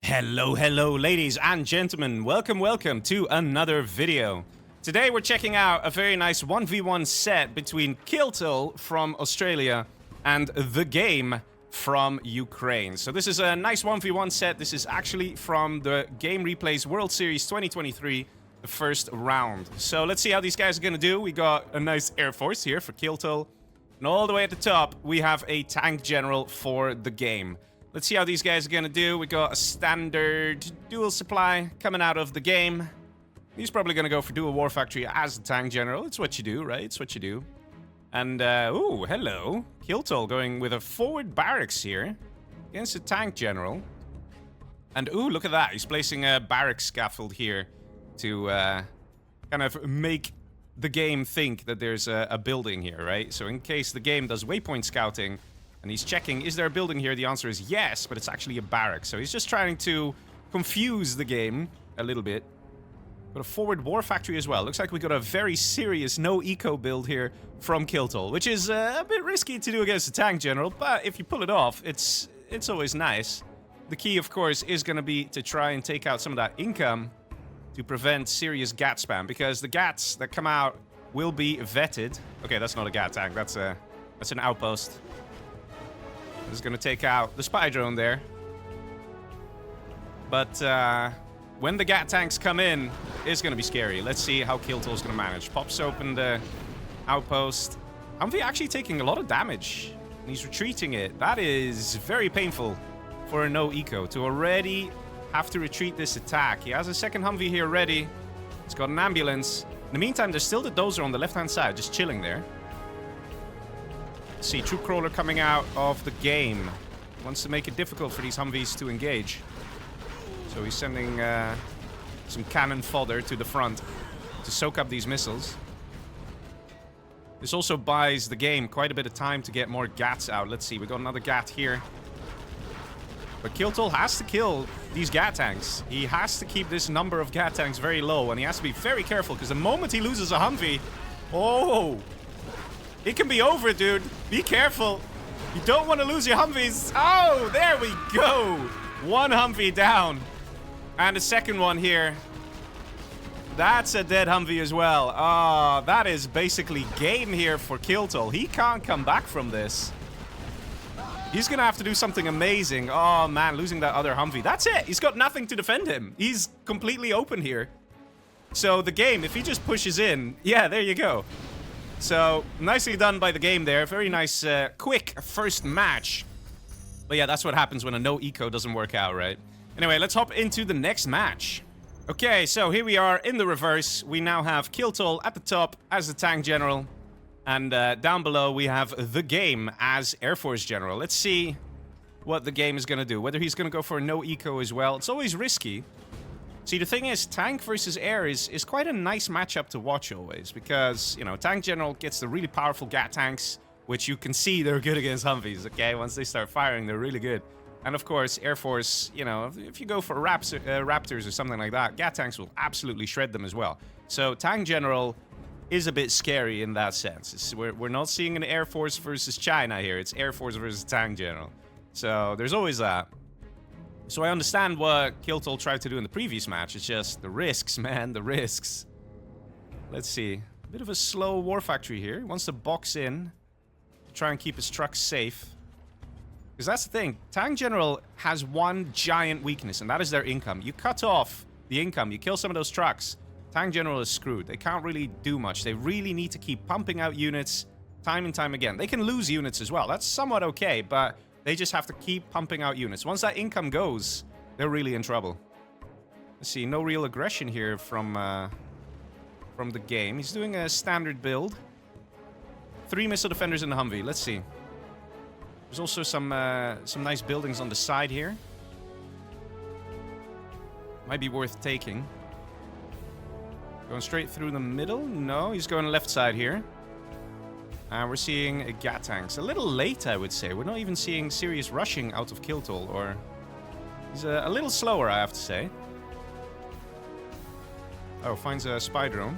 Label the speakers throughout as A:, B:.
A: Hello, ladies and gentlemen. Welcome to another video. Today we're checking out a very nice 1v1 set between Kiltle from Australia and The Game from Ukraine. So this is a nice 1v1 set. This is actually from the GameReplays World Series 2023, the first round. So let's see how these guys are gonna do. We got a nice Air Force here for Kiltle. And all the way at the top, we have a Tank General for The Game. Let's see how these guys are gonna do. We got a standard dual supply coming out of The Game. He's probably gonna go for dual war factory as the Tank General. It's what you do, right? It's what you do. And, ooh, hello. Kiltle going with a forward barracks here against the Tank General. And, ooh, look at that. He's placing a barracks scaffold here to kind of make the game think that there's a building here, right? So in case the game does waypoint scouting, and he's checking, is there a building here? The answer is yes, but it's actually a barracks. So he's just trying to confuse the game a little bit. Got a forward war factory as well. Looks like we got a very serious no eco build here from Kiltle, which is a bit risky to do against the Tank General, but if you pull it off, it's always nice. The key, of course, is going to be to try and take out some of that income to prevent serious GAT spam, because the GATs that come out will be vetted. Okay, that's not a GAT tank. That's an outpost. This is going to take out the spy drone there. But when the GAT tanks come in, it's going to be scary. Let's see how Kiltle's going to manage. Pops open the outpost. Humvee actually taking a lot of damage. And he's retreating it. That is very painful for a no eco to already have to retreat this attack. He has a second Humvee here ready. He's got an ambulance. In the meantime, there's still the dozer on the left-hand side, just chilling there. See, troop crawler coming out of The Game. Wants to make it difficult for these Humvees to engage. So he's sending some cannon fodder to the front to soak up these missiles. This also buys The Game quite a bit of time to get more GATs out. Let's see, we got another GAT here. But Kiltle has to kill these GAT tanks. He has to keep this number of GAT tanks very low, and he has to be very careful, because the moment he loses a Humvee... Oh! It can be over, dude. Be careful. You don't want to lose your Humvees. Oh, there we go. One Humvee down. And a second one here. That's a dead Humvee as well. Oh, that is basically game here for Kiltle. He can't come back from this. He's going to have to do something amazing. Oh, man, losing that other Humvee. That's it. He's got nothing to defend him. He's completely open here. So The Game, if he just pushes in, yeah, there you go. So, nicely done by The Game there. Very nice, quick first match. But yeah, that's what happens when a no eco doesn't work out, right? Anyway, let's hop into the next match. Okay, so here we are in the reverse. We now have Kiltle at the top as the Tank General. And down below, we have The Game as Air Force General. Let's see what The Game is going to do. Whether he's going to go for a no eco as well. It's always risky. See, the thing is, tank versus air is quite a nice matchup to watch always, because, you know, Tank General gets the really powerful GAT tanks, which you can see they're good against Humvees, okay? Once they start firing, they're really good. And of course, Air Force, you know, if you go for Raptors or something like that, GAT tanks will absolutely shred them as well. So Tank General is a bit scary in that sense. We're not seeing an Air Force versus China here. It's Air Force versus Tank General. So there's always that. So I understand what Kiltle tried to do in the previous match. It's just the risks, man, the risks. Let's see. A bit of a slow war factory here. He wants to box in to try and keep his trucks safe. Because that's the thing. Tank General has one giant weakness, and that is their income. You cut off the income, you kill some of those trucks, Tank General is screwed. They can't really do much. They really need to keep pumping out units time and time again. They can lose units as well. That's somewhat okay, but... they just have to keep pumping out units. Once that income goes, they're really in trouble. Let's see, no real aggression here from The Game. He's doing a standard build. 3 missile defenders in the Humvee. Let's see. There's also some nice buildings on the side here. Might be worth taking. Going straight through the middle? No, he's going left side here. We're seeing GAT tanks. A little late, I would say. We're not even seeing serious rushing out of Kiltle, or... he's a little slower, I have to say. Oh, finds a spy drone.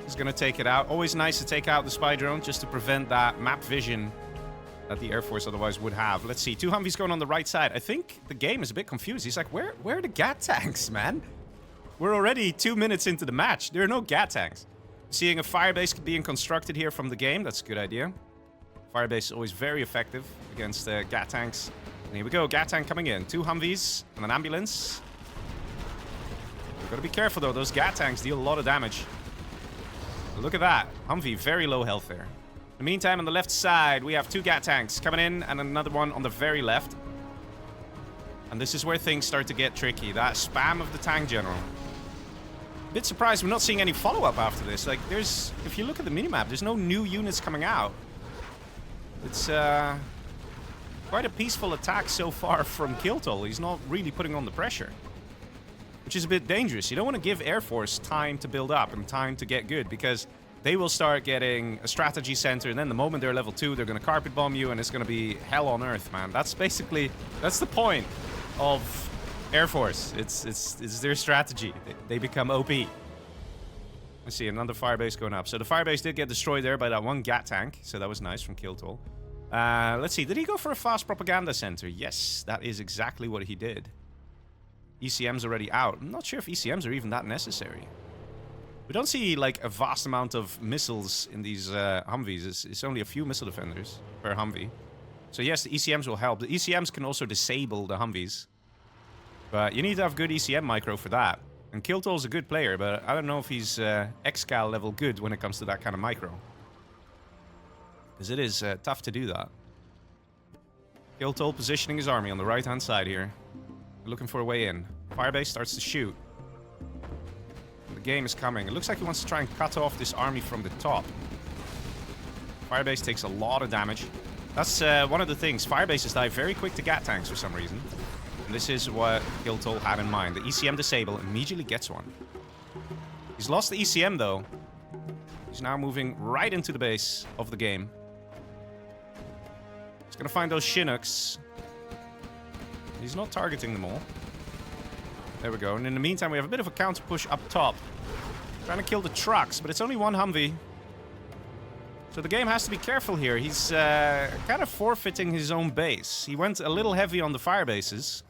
A: He's gonna take it out. Always nice to take out the spy drone, just to prevent that map vision that the Air Force otherwise would have. Let's see. 2 Humvees going on the right side. I think the game is a bit confused. He's like, where are the GAT tanks, man? We're already 2 minutes into the match. There are no GAT tanks. Seeing a firebase being constructed here from the game. That's a good idea. Firebase is always very effective against GAT tanks. And here we go. GAT tank coming in. 2 Humvees and an ambulance. We've got to be careful, though. Those GAT tanks deal a lot of damage. Look at that. Humvee, very low health there. In the meantime, on the left side, we have 2 GAT tanks coming in and another one on the very left. And this is where things start to get tricky. That spam of the tank general. A bit surprised we're not seeing any follow-up after this. Like, if you look at the minimap, there's no new units coming out. It's quite a peaceful attack so far from Kiltol. He's not really putting on the pressure, which is a bit dangerous. You don't want to give Air Force time to build up and time to get good, because they will start getting a strategy center, and then the moment they're level 2, they're going to carpet bomb you, and it's going to be hell on earth, man. That's the point of Air Force. It's their strategy. They become OP. Let's see, another firebase going up. So the firebase did get destroyed there by that 1 GAT tank, so that was nice from Kiltol. Let's see, did he go for a fast propaganda center? Yes, that is exactly what he did. ECM's already out. I'm not sure if ECMs are even that necessary. We don't see, like, a vast amount of missiles in these Humvees. It's only a few missile defenders per Humvee. So yes, the ECMs will help. The ECMs can also disable the Humvees. But you need to have good ECM micro for that. And Kiltol's a good player, but I don't know if he's X-Cal level good when it comes to that kind of micro. Because it is tough to do that. Kiltol positioning his army on the right-hand side here. Looking for a way in. Firebase starts to shoot. The game is coming. It looks like he wants to try and cut off this army from the top. Firebase takes a lot of damage. That's one of the things. Firebases die very quick to GAT tanks for some reason. And this is what Kiltol had in mind. The ECM disable immediately gets one. He's lost the ECM though. He's now moving right into the base of the game. He's gonna find those Chinooks. He's not targeting them all. There we go. And in the meantime, we have a bit of a counter push up top. Trying to kill the trucks, but it's only 1 Humvee. So the game has to be careful here. He's kind of forfeiting his own base. He went a little heavy on the fire bases.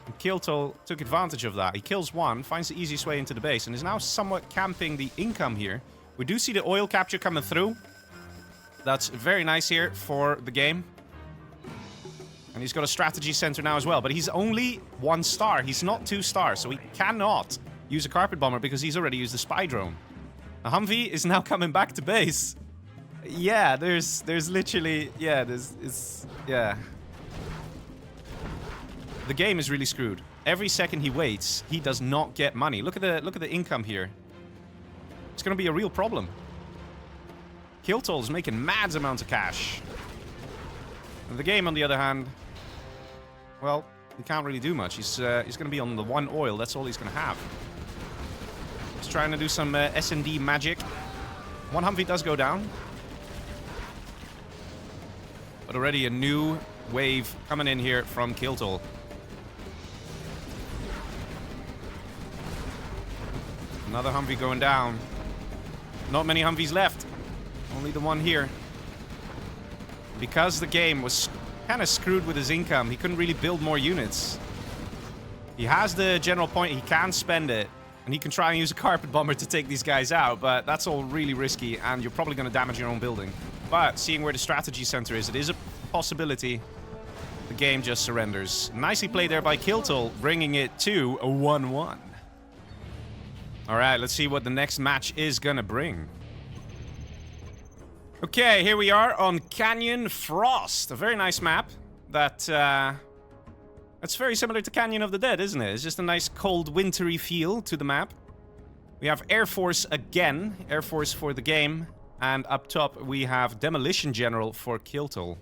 A: And Kiltol took advantage of that. He kills 1, finds the easiest way into the base, and is now somewhat camping the income here. We do see the oil capture coming through. That's very nice here for the game. And he's got a strategy center now as well. But he's only 1 star. He's not 2 stars. So he cannot use a carpet bomber because he's already used the spy drone. The Humvee is now coming back to base. Yeah, there's literally... Yeah, yeah. The game is really screwed. Every second he waits, he does not get money. Look at the income here. It's going to be a real problem. Kiltol is making mad amounts of cash. And the game, on the other hand... Well, he can't really do much. He's going to be on the 1 oil. That's all he's going to have. He's trying to do some S&D magic. 1 Humvee does go down. But already a new wave coming in here from Kiltol. Another Humvee going down. Not many Humvees left. Only the 1 here. Because the game was kind of screwed with his income, he couldn't really build more units. He has the general point, he can spend it, and he can try and use a carpet bomber to take these guys out, but that's all really risky, and you're probably going to damage your own building. But seeing where the strategy center is, it is a possibility. The game just surrenders. Nicely played there by Kiltol, bringing it to a 1-1. Alright, let's see what the next match is going to bring. Okay, here we are on Canyon Frost. A very nice map. That's very similar to Canyon of the Dead, isn't it? It's just a nice cold, wintry feel to the map. We have Air Force again. Air Force for the game. And up top, we have Demolition General for Kiltol.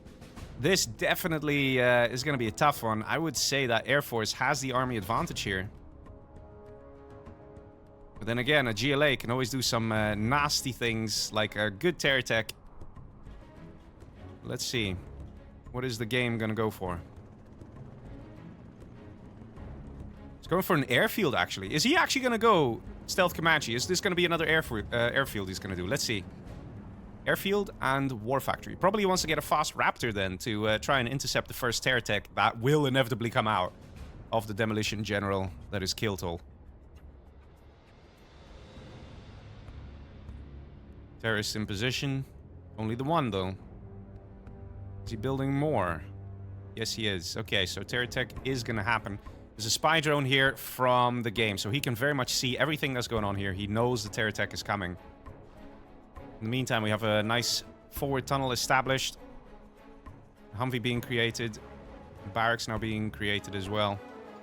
A: This definitely is going to be a tough one. I would say that Air Force has the army advantage here. But then again, a GLA can always do some nasty things, like a good tear tech. Let's see. What is the game gonna go for? It's going for an airfield, actually. Is he actually gonna go stealth Comanche? Is this gonna be another airfield he's gonna do? Let's see. Airfield and War Factory. Probably wants to get a fast Raptor then to try and intercept the first Terror Tech that will inevitably come out of the Demolition General that is Kiltol. Terrorists in position. Only the one though. Is he building more? Yes, he is. Okay, so Terror Tech is going to happen. There's a spy drone here from the game, so he can very much see everything that's going on here. He knows the Terror Tech is coming. In the meantime, we have a nice forward tunnel established. Humvee being created. Barracks now being created as well.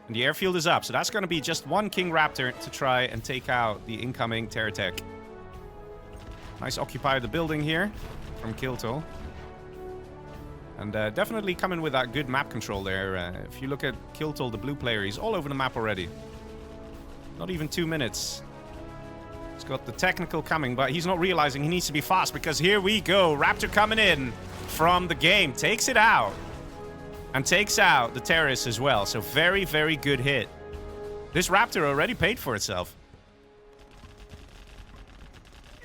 A: And the airfield is up, so that's going to be just one King Raptor to try and take out the incoming Terror Tech. Nice occupy of the building here from Kiltol. And definitely coming with that good map control there. If you look at Kiltol, the blue player, he's all over the map already. Not even 2 minutes. He's got the technical coming, but he's not realizing he needs to be fast because here we go. Raptor coming in from the game. Takes it out. And takes out the terrorists as well. So very, very good hit. This Raptor already paid for itself.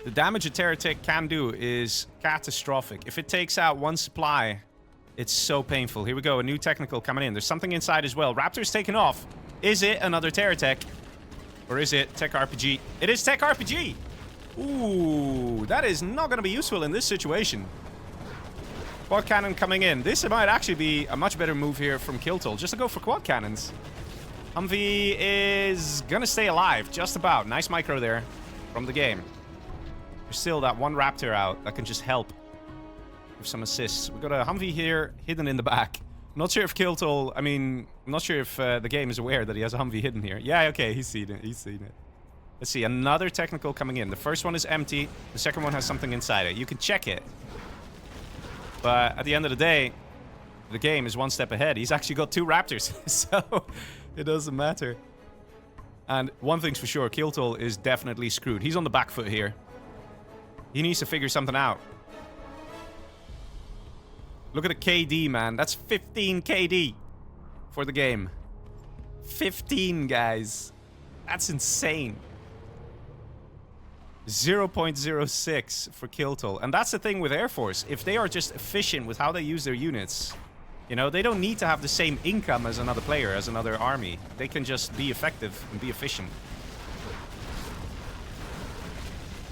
A: The damage a Terror Tech can do is catastrophic. If it takes out one supply, it's so painful. Here we go, a new technical coming in. There's something inside as well. Raptor's taken off. Is it another Terror Tech? Or is it Tech RPG? It is Tech RPG! Ooh, that is not going to be useful in this situation. Quad cannon coming in. This might actually be a much better move here from Kiltol. Just to go for quad cannons. Humvee is going to stay alive. Just about. Nice micro there from the game. There's still that one Raptor out that can just help with some assists. We've got a Humvee here hidden in the back. Not sure if Kiltol... I mean, I'm not sure if the game is aware that he has a Humvee hidden here. Yeah, okay, he's seen it. He's seen it. Let's see, another technical coming in. The first one is empty. The second one has something inside it. You can check it. But at the end of the day, the game is one step ahead. He's actually got 2 Raptors. So, it doesn't matter. And one thing's for sure, Kiltol is definitely screwed. He's on the back foot here. He needs to figure something out. Look at the KD, man. That's 15 KD for the game. 15, guys. That's insane. 0.06 for Kiltol. And that's the thing with Air Force. If they are just efficient with how they use their units, you know, they don't need to have the same income as another player, as another army. They can just be effective and be efficient.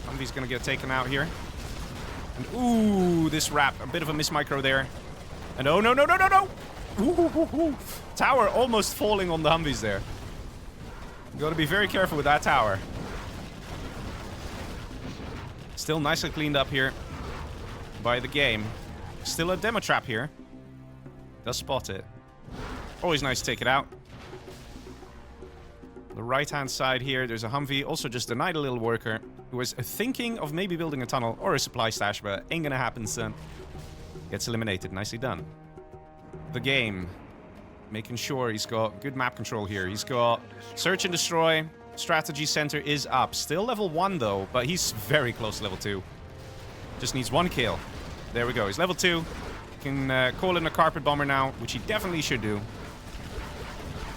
A: Humvee's gonna get taken out here. And ooh, this wrap. A bit of a miss micro there. And oh, no, no, no, no, no! Ooh. Tower almost falling on the Humvees there. Gotta be very careful with that tower. Still nicely cleaned up here by the game. Still a demo trap here. Does spot it. Always nice to take it out. The right-hand side here, there's a Humvee. Also just denied a little worker who was thinking of maybe building a tunnel or a supply stash, but ain't gonna happen, son. Gets eliminated. Nicely done. The game. Making sure he's got good map control here. He's got search and destroy. Strategy center is up. Still level 1 though, but he's very close to level 2. Just needs 1 kill. There we go. He's level 2. Can call in a carpet bomber now, which he definitely should do.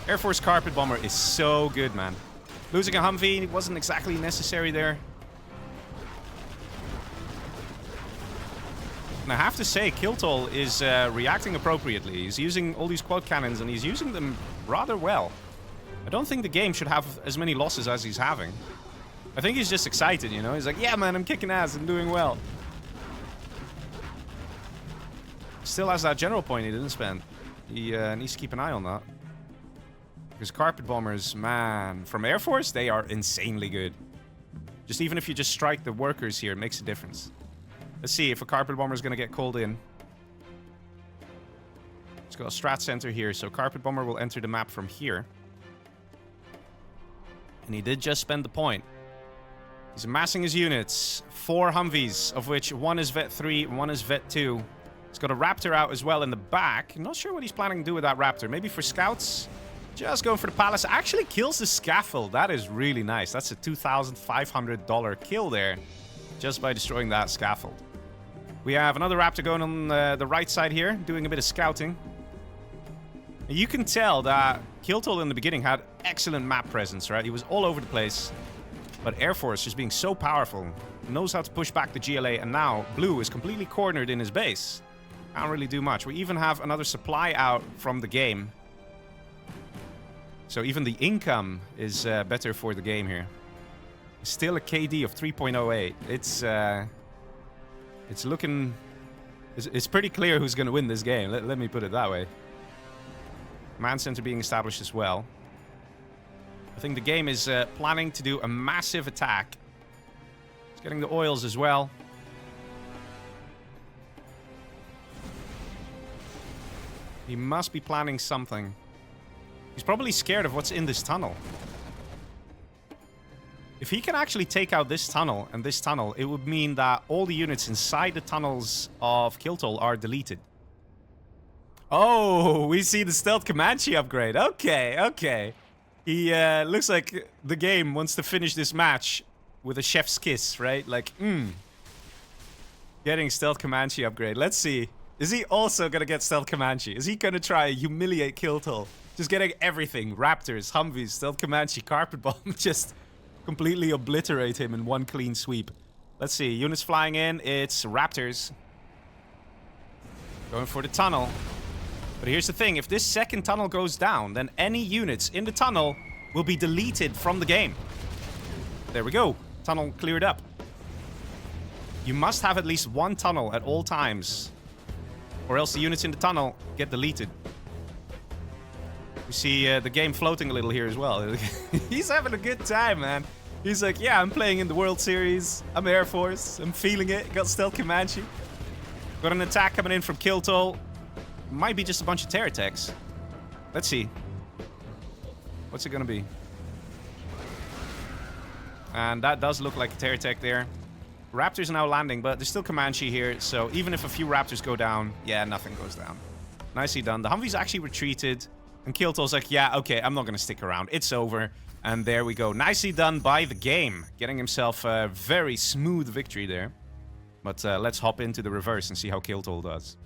A: Air Force carpet bomber is so good, man. Losing a Humvee wasn't exactly necessary there. And I have to say, Kiltol is reacting appropriately. He's using all these quad cannons and he's using them rather well. I don't think the game should have as many losses as he's having. I think he's just excited, you know? He's like, yeah, man, I'm kicking ass and doing well. Still has that general point he didn't spend. He needs to keep an eye on that. Because carpet bombers, man, from Air Force, they are insanely good. Just even if you just strike the workers here, it makes a difference. Let's see if a carpet bomber is going to get called in. It's got a strat center here, so carpet bomber will enter the map from here. And he did just spend the point. He's amassing his units. 4 Humvees, of which 1 is Vet 3, 1 is Vet 2. He's got a Raptor out as well in the back. I'm not sure what he's planning to do with that Raptor. Maybe for scouts? Just going for the palace. Actually kills the scaffold. That is really nice. That's a $2,500 kill there. Just by destroying that scaffold. We have another Raptor going on the right side here. Doing a bit of scouting. You can tell that Kiltol in the beginning had excellent map presence, right? He was all over the place. But Air Force just being so powerful. knows how to push back the GLA, and now blue is completely cornered in his base. Can't really do much. We even have another supply out from the game. So even the income is better for the game here. Still a KD of 3.08. It's looking... It's pretty clear who's going to win this game. Let me put it that way. Command center being established as well. I think the game is planning to do a massive attack. It's getting the oils as well. He must be planning something. He's probably scared of what's in this tunnel. If he can actually take out this tunnel and this tunnel, it would mean that all the units inside the tunnels of Kiltol are deleted. Oh, we see the Stealth Comanche upgrade. Okay, okay. He looks like the game wants to finish this match with a chef's kiss, right? Like, getting Stealth Comanche upgrade. Let's see. Is he also gonna get Stealth Comanche? Is he gonna try humiliate Kiltol? Just getting everything. Raptors, Humvees, Stealth Comanche, Carpet Bomb. Just completely obliterate him in one clean sweep. Let's see. Units flying in. It's Raptors. Going for the tunnel. But here's the thing. If this second tunnel goes down, then any units in the tunnel will be deleted from the game. There we go. Tunnel cleared up. You must have at least one tunnel at all times, or else the units in the tunnel get deleted. We see the game floating a little here as well. He's having a good time, man. He's like, yeah, I'm playing in the World Series. I'm Air Force. I'm feeling it. Got Stealth Comanche. Got an attack coming in from Kiltol. Might be just a bunch of terror attacks. Let's see. What's it gonna be? And that does look like a terror attack there. Raptors are now landing, but there's still Comanche here. So even if a few Raptors go down, yeah, nothing goes down. Nicely done. The Humvee's actually retreated. And Kiltol's like, yeah, okay, I'm not gonna stick around. It's over. And there we go. Nicely done by the game. Getting himself a very smooth victory there. But let's hop into the reverse and see how Kiltol does.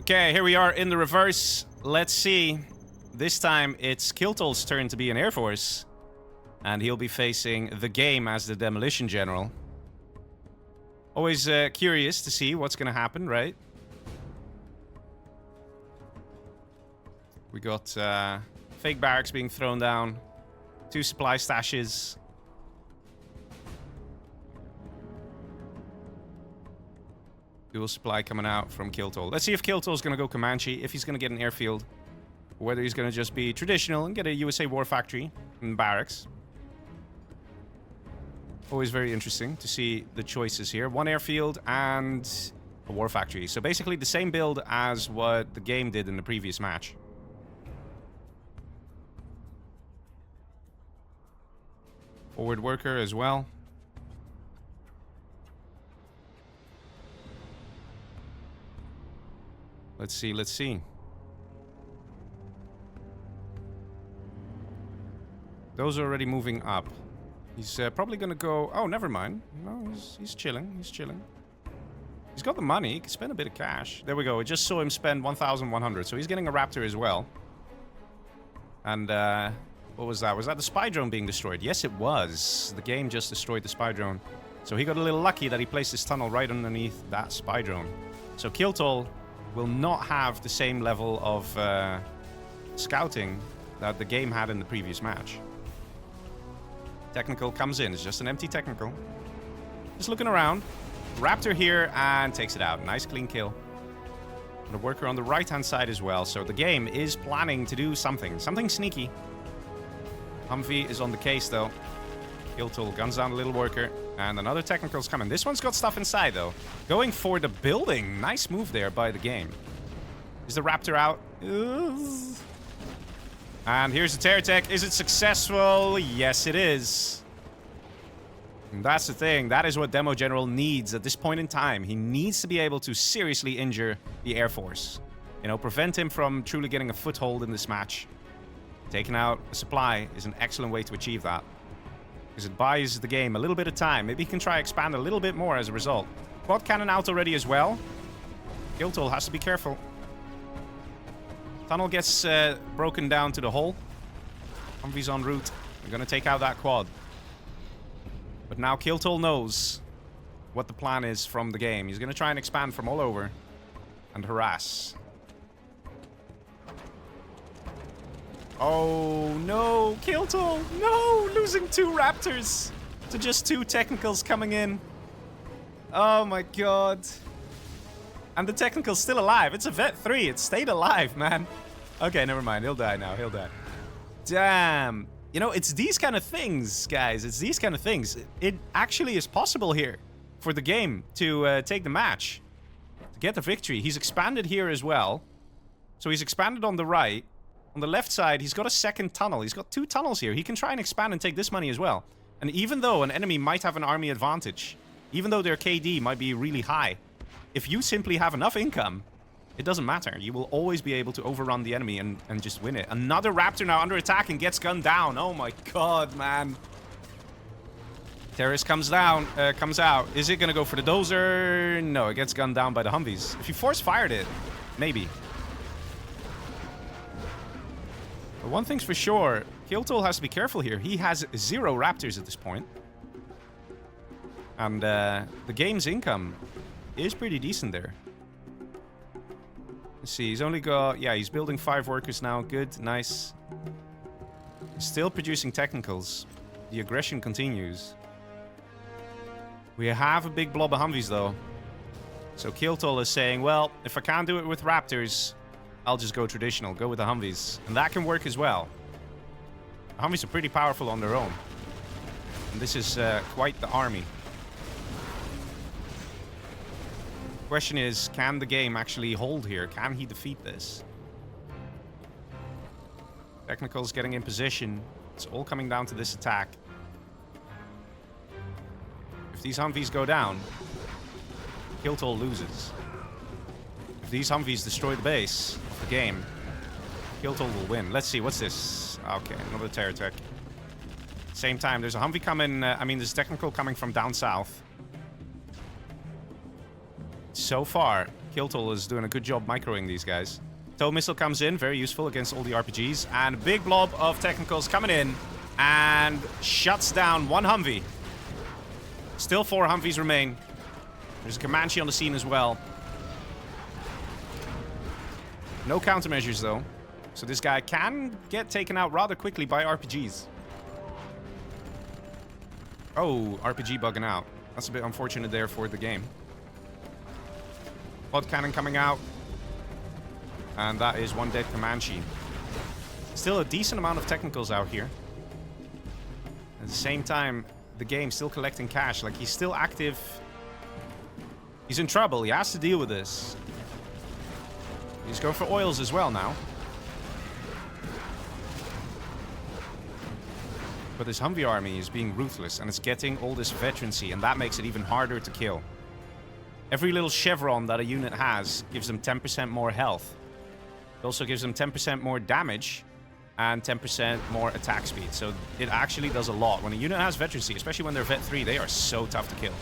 A: Okay, here we are in the reverse. Let's see. This time it's Kiltol's turn to be an Air Force. And he'll be facing the game as the Demolition General. Always curious to see what's gonna happen, right? We got fake barracks being thrown down. 2 supply stashes. Dual supply coming out from Kiltol. Let's see if Kiltol's gonna go Comanche, if he's gonna get an airfield, or whether he's gonna just be traditional and get a USA War Factory and barracks. Always very interesting to see the choices here. 1 airfield and a War Factory. So basically the same build as what the game did in the previous match. Forward worker as well. Let's see, let's see. Those are already moving up. He's probably gonna go... Oh, never mind. No, he's chilling, he's chilling. He's got the money, he can spend a bit of cash. There we go, I just saw him spend 1,100, so he's getting a Raptor as well. And, what was that? Was that the spy drone being destroyed? Yes, it was. The game just destroyed the spy drone. So he got a little lucky that he placed his tunnel right underneath that spy drone. So Kiltol will not have the same level of scouting that the game had in the previous match. Technical comes in. It's just an empty technical. Just looking around. Raptor here and takes it out. Nice clean kill. And a worker on the right-hand side as well. So the game is planning to do something. Something sneaky. Humvee is on the case, though. Kiltol guns down a little worker. And another technical's coming. This one's got stuff inside, though. Going for the building. Nice move there by the game. Is the Raptor out? And here's the terror tech. Is it successful? Yes, it is. And that's the thing. That is what Demo General needs at this point in time. He needs to be able to seriously injure the Air Force. You know, prevent him from truly getting a foothold in this match. Taking out a supply is an excellent way to achieve that. Because it buys the game a little bit of time. Maybe he can try expand a little bit more as a result. Quad cannon out already as well. Kiltol has to be careful. Tunnel gets broken down to the hole. Humvee's en route. They're going to take out that quad. But now Kiltol knows what the plan is from the game. He's going to try and expand from all over and harass. Oh, no. Kill tool. No. Losing 2 raptors to just 2 technicals coming in. Oh, my God. And the technical's still alive. It's a vet 3. It stayed alive, man. Okay, never mind. He'll die now. He'll die. Damn. You know, it's these kind of things, guys. It's these kind of things. It actually is possible here for the game to take the match. To get the victory. He's expanded here as well. So he's expanded on the right. On the left side, he's got a second tunnel. He's got 2 tunnels here. He can try and expand and take this money as well. And even though an enemy might have an army advantage, even though their KD might be really high, if you simply have enough income, it doesn't matter. You will always be able to overrun the enemy and just win it. Another raptor now under attack and gets gunned down. Oh my god, man. Terrorist comes down, comes out. Is it going to go for the dozer? No, it gets gunned down by the Humvees. If you force fired it, maybe. But one thing's for sure, Kiltool has to be careful here. He has 0 raptors at this point. And the game's income is pretty decent there. Let's see, he's only got... Yeah, he's building 5 workers now. Good, nice. Still producing technicals. The aggression continues. We have a big blob of Humvees, though. So Kiltool is saying, well, if I can't do it with raptors, I'll just go traditional. Go with the Humvees. And that can work as well. The Humvees are pretty powerful on their own. And this is quite the army. Question is, can the game actually hold here? Can he defeat this? Technical's getting in position. It's all coming down to this attack. If these Humvees go down, Kiltool loses. If these Humvees destroy the base of the game, Kiltool will win. Let's see, what's this? Okay, another terror tech. Same time, there's a Humvee coming, there's technical coming from down south. So far, Kiltool is doing a good job microing these guys. Tow missile comes in, very useful against all the RPGs. And a big blob of technicals coming in and shuts down 1 Humvee. Still 4 Humvees remain. There's a Comanche on the scene as well. No countermeasures though. So this guy can get taken out rather quickly by RPGs. Oh, RPG bugging out. That's a bit unfortunate there for the game. Pod cannon coming out. And that is 1 dead Comanche. Still a decent amount of technicals out here. At the same time, the game's still collecting cash. Like, he's still active. He's in trouble. He has to deal with this. He's going for oils as well now. But this Humvee army is being ruthless. And it's getting all this veterancy. And that makes it even harder to kill. Every little chevron that a unit has gives them 10% more health. It also gives them 10% more damage and 10% more attack speed. So it actually does a lot. When a unit has veterancy, especially when they're vet 3, they are so tough to kill.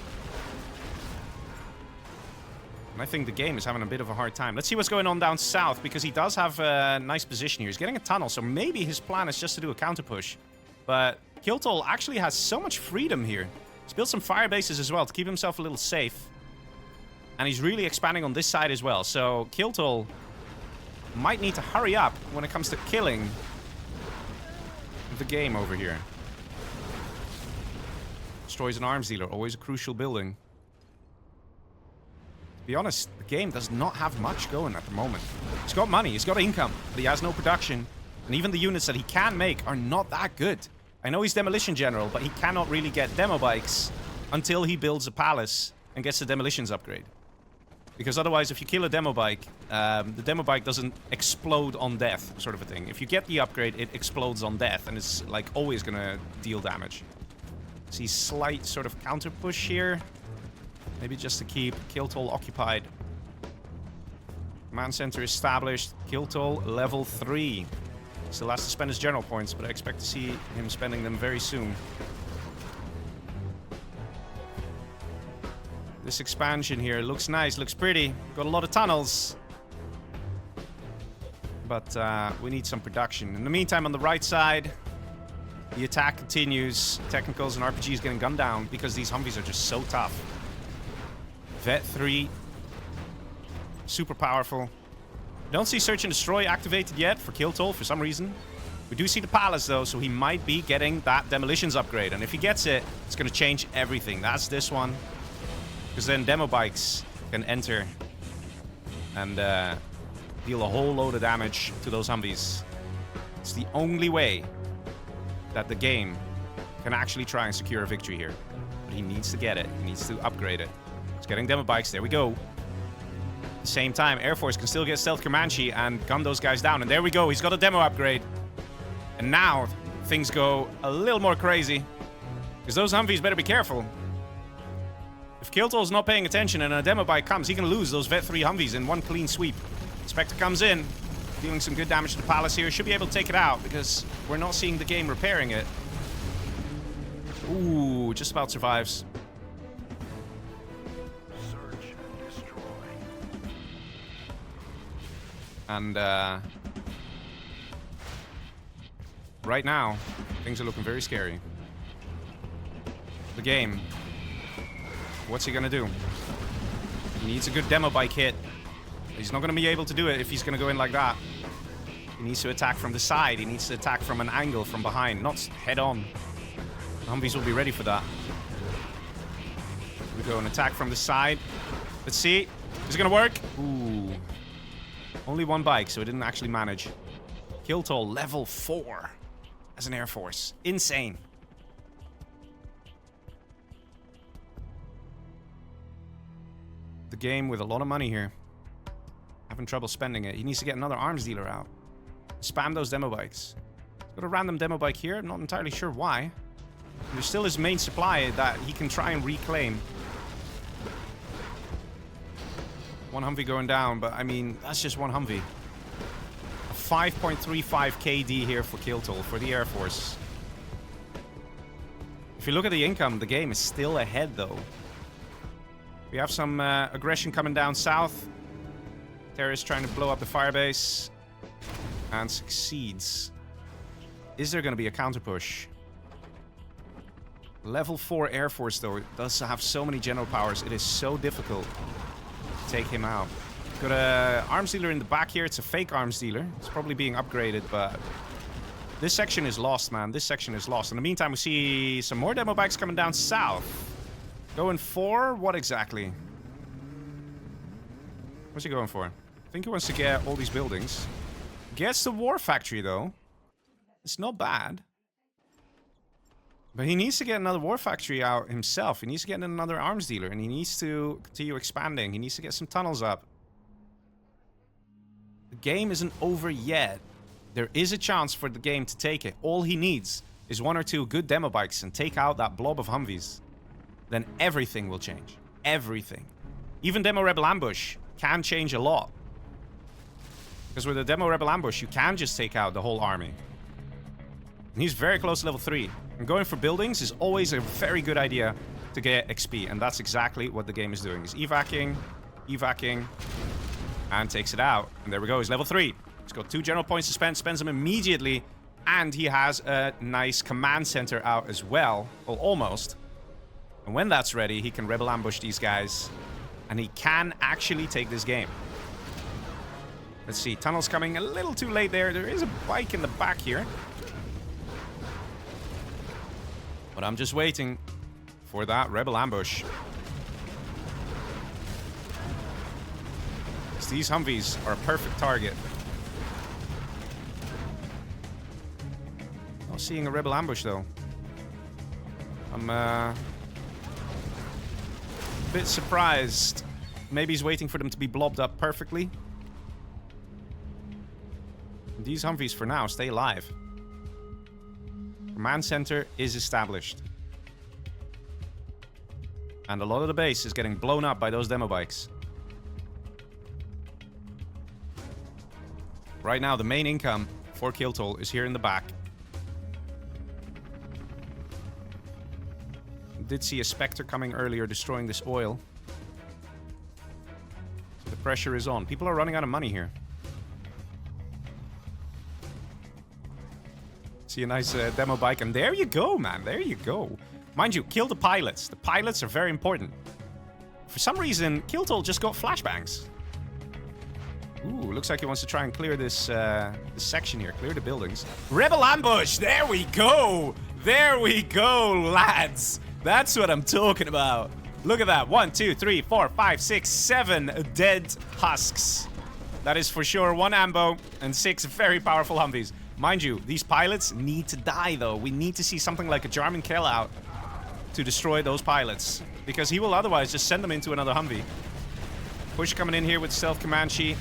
A: And I think the game is having a bit of a hard time. Let's see what's going on down south, because he does have a nice position here. He's getting a tunnel, so maybe his plan is just to do a counter push. But Kiltool actually has so much freedom here. He's built some fire bases as well to keep himself a little safe. And he's really expanding on this side as well. So Kiltool might need to hurry up when it comes to killing the game over here. Destroys an arms dealer. Always a crucial building. To be honest, the game does not have much going at the moment. He's got money. He's got income. But he has no production. And even the units that he can make are not that good. I know he's Demolition General, but he cannot really get demo bikes until he builds a palace and gets the demolitions upgrade. Because otherwise, if you kill a demo bike, the demo bike doesn't explode on death, sort of a thing. If you get the upgrade, it explodes on death, and it's like always gonna deal damage. See slight sort of counter push here. Maybe just to keep Kiltool occupied. Command center established. Kiltool level 3. Still has to spend his general points, but I expect to see him spending them very soon. This expansion here looks nice, looks pretty. Got a lot of tunnels. But we need some production. In the meantime, on the right side, the attack continues. Technicals and RPGs getting gunned down because these Humvees are just so tough. Vet 3. Super powerful. Don't see Search and Destroy activated yet for Kill Toll for some reason. We do see the Palace though, so he might be getting that Demolitions upgrade. And if he gets it, it's going to change everything. That's this one. Because then Demo Bikes can enter and deal a whole load of damage to those Humvees. It's the only way that the game can actually try and secure a victory here. But he needs to get it. He needs to upgrade it. He's getting Demo Bikes. There we go. At the same time, Air Force can still get Stealth Comanche and gun those guys down. And there we go. He's got a demo upgrade. And now things go a little more crazy. Because those Humvees better be careful. If Kiltol's not paying attention and a demo bike comes, he can lose those Vet 3 Humvees in one clean sweep. Spectre comes in, dealing some good damage to the Palace here. Should be able to take it out because we're not seeing the game repairing it. Ooh, just about survives.
B: Search and destroy.
A: And right now, things are looking very scary. The game. What's he gonna do? He needs a good demo bike hit. He's not gonna be able to do it if he's gonna go in like that. He needs to attack from the side. He needs to attack from an angle from behind, not head on. The Humvees will be ready for that. Here we go, an attack from the side. Let's see. Is it gonna work? Ooh. Only one bike, so it didn't actually manage. Kill toll level 4 as an Air Force. Insane. The game with a lot of money here. Having trouble spending it. He needs to get another arms dealer out. Spam those demo bikes. He's got a random demo bike here. I'm not entirely sure why. There's still his main supply that he can try and reclaim. One Humvee going down, but I mean, that's just one Humvee. A 5.35 KD here for kill toll for the Air Force. If you look at the income, the game is still ahead though. We have some aggression coming down south. Terrorist trying to blow up the firebase. And succeeds. Is there going to be a counter push? Level 4 Air Force though, it does have so many general powers. It is so difficult to take him out. Got a arms dealer in the back here. It's a fake arms dealer. It's probably being upgraded, but this section is lost, man. This section is lost. In the meantime, we see some more demo bikes coming down south. Going for what exactly? What's he going for? I think he wants to get all these buildings. Gets the war factory though. It's not bad. But he needs to get another war factory out himself. He needs to get another arms dealer. And he needs to continue expanding. He needs to get some tunnels up. The game isn't over yet. There is a chance for the game to take it. All he needs is 1 or 2 good demo bikes and take out that blob of Humvees. Then everything will change. Everything. Even Demo Rebel Ambush can change a lot. Because with a Demo Rebel Ambush, you can just take out the whole army. And he's very close to level 3. And going for buildings is always a very good idea to get XP. And that's exactly what the game is doing. He's evacing, and takes it out. And there we go, he's level 3. He's got 2 general points to spend, spends them immediately. And he has a nice command center out as well. Well, almost. And when that's ready, he can rebel ambush these guys. And he can actually take this game. Let's see, tunnel's coming a little too late there. There is a bike in the back here. But I'm just waiting for that rebel ambush. These Humvees are a perfect target. Not seeing a rebel ambush though. I'm a bit surprised. Maybe he's waiting for them to be blobbed up perfectly. These Humvees for now stay alive. Command center is established. And a lot of the base is getting blown up by those demo bikes. Right now, the main income for kill toll is here in the back. Did see a Spectre coming earlier, destroying this oil. So the pressure is on. People are running out of money here. See a nice demo bike, and there you go, man. There you go. Mind you, kill the pilots. The pilots are very important. For some reason, Kiltol just got flashbangs. Ooh, looks like he wants to try and clear this, this section here. Clear the buildings. Rebel ambush! There we go! There we go, lads! That's what I'm talking about. Look at that. 1, 2, 3, 4, 5, 6, 7 dead husks. That is for sure 1 ambo and 6 very powerful Humvees. Mind you, these pilots need to die, though. We need to see something like a Jarman Kell out to destroy those pilots, because he will otherwise just send them into another Humvee. Push coming in here with Stealth Comanche.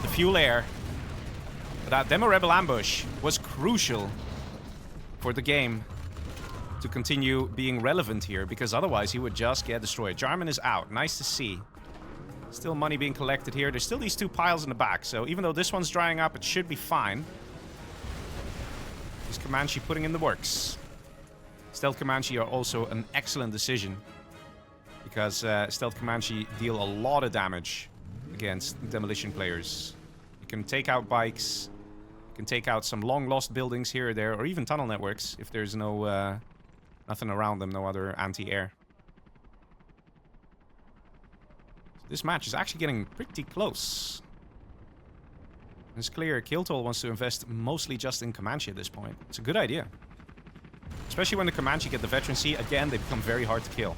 A: The fuel air. But that Demo Rebel ambush was crucial for the game to continue being relevant here, because otherwise he would just get destroyed. Jarman is out. Nice to see. Still money being collected here. There's still these 2 piles in the back, so even though this one's drying up, it should be fine. Is Comanche putting in the works? Stealth Comanche are also an excellent decision, because Stealth Comanche deal a lot of damage against demolition players. You can take out bikes, you can take out some long-lost buildings here or there, or even tunnel networks if there's no nothing around them, no other anti-air. So this match is actually getting pretty close. It's clear Kiltol wants to invest mostly just in Comanche at this point. It's a good idea. Especially when the Comanche get the veterancy. Again, they become very hard to kill.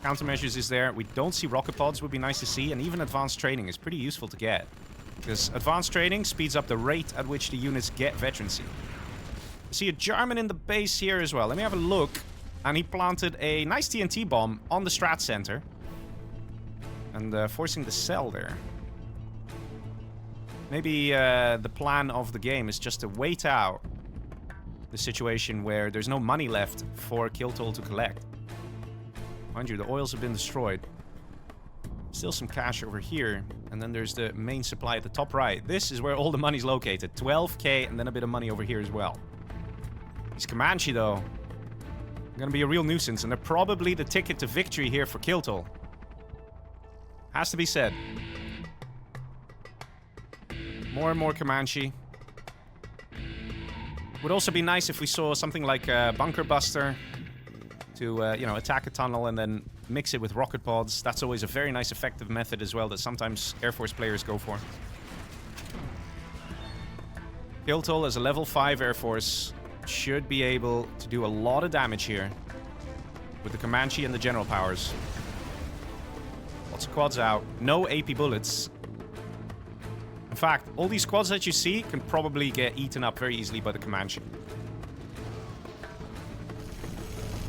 A: Countermeasures is there. We don't see rocket pods, would be nice to see. And even advanced training is pretty useful to get, because advanced training speeds up the rate at which the units get veterancy. I see a Jarman in the base here as well. Let me have a look. And he planted a nice TNT bomb on the strat center. And forcing the cell there. Maybe the plan of the game is just to wait out the situation where there's no money left for Kiltol to collect. Mind you, the oils have been destroyed. Still some cash over here. And then there's the main supply at the top right. This is where all the money's located. 12k and then a bit of money over here as well. These Comanche, though, gonna be a real nuisance. And they're probably the ticket to victory here for Kiltol. Has to be said. More and more Comanche. Would also be nice if we saw something like a Bunker Buster to, you know, attack a tunnel and then mix it with rocket pods. That's always a very nice effective method as well that sometimes Air Force players go for. Kiltol as a level 5 Air Force should be able to do a lot of damage here with the Comanche and the general powers. Lots of quads out. No AP bullets. In fact, all these quads that you see can probably get eaten up very easily by the Comanche.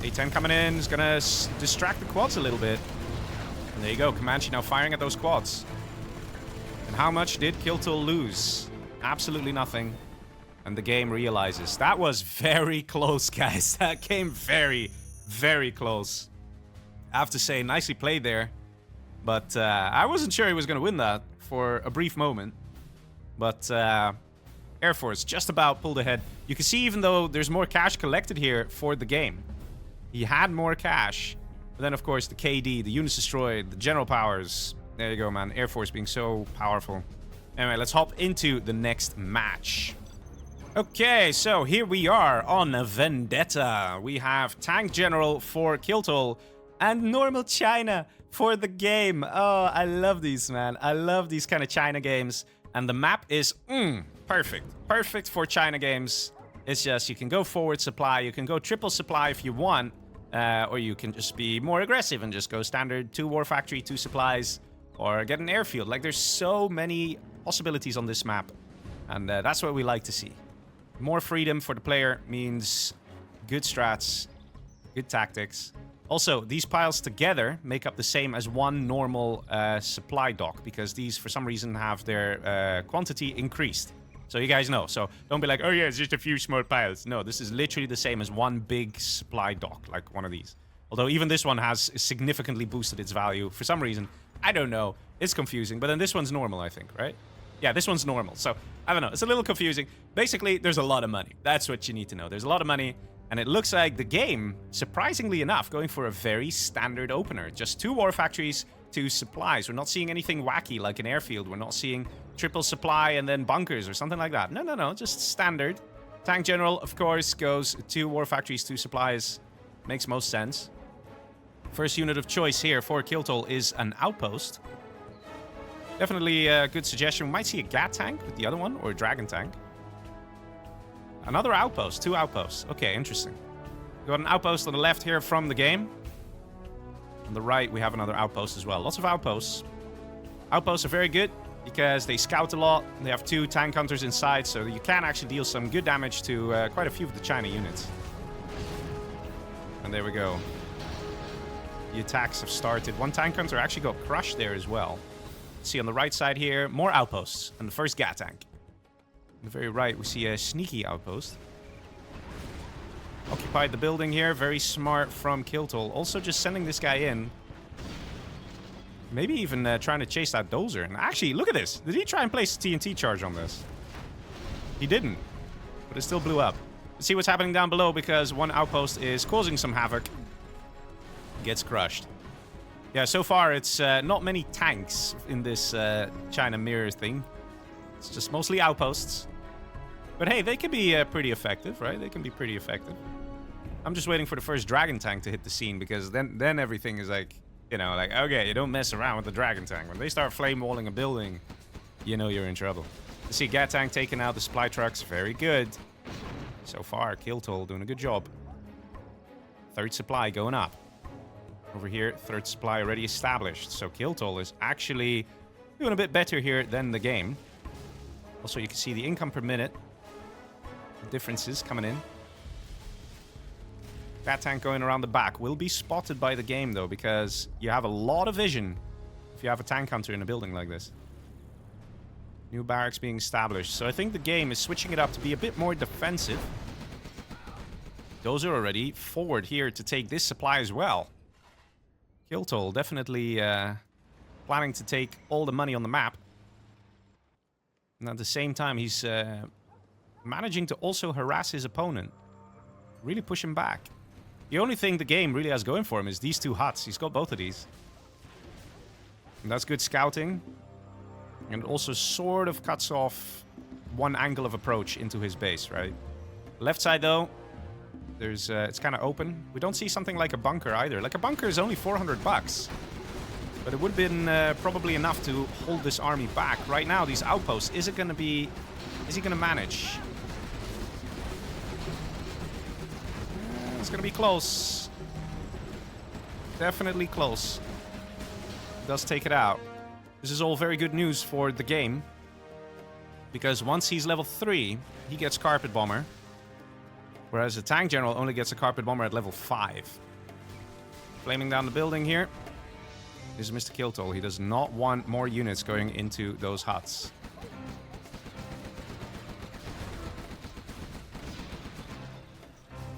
A: A-10 coming in is gonna distract the quads a little bit. And there you go, Comanche now firing at those quads. And how much did Kiltol lose? Absolutely nothing. And the game realizes. That was very close, guys. That came very, very close. I have to say, nicely played there. But I wasn't sure he was gonna win that for a brief moment. But Air Force just about pulled ahead. You can see even though there's more cash collected here for the game. He had more cash. But then, of course, the KD, the units destroyed, the general powers. There you go, man. Air Force being so powerful. Anyway, let's hop into the next match. Okay, so here we are on Vendetta. We have Tank General for Kiltol and Normal China for the game. Oh, I love these, man. I love these kind of China games. And the map is perfect. Perfect for China games. It's just you can go forward supply, you can go triple supply if you want, or you can just be more aggressive and just go standard 2 war factory, 2 supplies, or get an airfield. Like, there's so many possibilities on this map, and that's what we like to see. More freedom for the player means good strats, good tactics. Also, these piles together make up the same as one normal supply dock, because these, for some reason, have their quantity increased. So you guys know. So don't be like, oh yeah, it's just a few small piles. No, this is literally the same as one big supply dock, like one of these. Although even this one has significantly boosted its value for some reason. I don't know. It's confusing. But then this one's normal, I think, right? Yeah, this one's normal. So, I don't know. It's a little confusing. Basically, there's a lot of money. That's what you need to know. There's a lot of money. And it looks like the game, surprisingly enough, going for a very standard opener. Just 2 war factories, 2 supplies. We're not seeing anything wacky like an airfield. We're not seeing triple supply and then bunkers or something like that. No. Just standard. Tank General, of course, goes 2 war factories, 2 supplies. Makes most sense. First unit of choice here for Kiltol is an outpost. Definitely a good suggestion. We might see a Gat tank with the other one, or a Dragon tank. Another outpost, 2 outposts. Okay, interesting. We got an outpost on the left here from the game. On the right, we have another outpost as well. Lots of outposts. Outposts are very good because they scout a lot. They have 2 tank hunters inside, so you can actually deal some good damage to quite a few of the China units. And there we go. The attacks have started. 1 tank hunter actually got crushed there as well. See on the right side here, more outposts. And the first Gat tank. On the very right, we see a sneaky outpost. Occupied the building here. Very smart from Kiltol. Also just sending this guy in. Maybe even trying to chase that dozer. And actually, look at this. Did he try and place a TNT charge on this? He didn't. But it still blew up. Let's see what's happening down below, because 1 outpost is causing some havoc. Gets crushed. Yeah, so far it's not many tanks in this China mirror thing. It's just mostly outposts. But hey, they can be pretty effective, right? They can be pretty effective. I'm just waiting for the first Dragon tank to hit the scene, because then everything is like, you know, like, okay, you don't mess around with the Dragon tank. When they start flame walling a building, you know you're in trouble. You see Gat tank taking out the supply trucks. Very good. So far, Kiltol doing a good job. 3rd supply going up. Over here, 3rd supply already established. So Kiltol is actually doing a bit better here than the game. Also, you can see the income per minute. The differences coming in. That tank going around the back will be spotted by the game, though, because you have a lot of vision if you have a tank hunter in a building like this. New barracks being established. So I think the game is switching it up to be a bit more defensive. Those are already forward here to take this supply as well. Kiltol definitely planning to take all the money on the map. And at the same time, he's managing to also harass his opponent. Really push him back. The only thing the game really has going for him is these 2 huts. He's got both of these. And that's good scouting. And it also sort of cuts off 1 angle of approach into his base, right? Left side, though, there's it's kind of open. We don't see something like a bunker either. Like, a bunker is only 400 bucks. But it would have been probably enough to hold this army back. Right now, these outposts, is he going to manage? It's going to be close. Definitely close. Does take it out. This is all very good news for the game. Because once he's level 3, he gets Carpet Bomber. Whereas a Tank General only gets a Carpet Bomber at level 5. Flaming down the building here. This is Mr. Kiltol. He does not want more units going into those huts.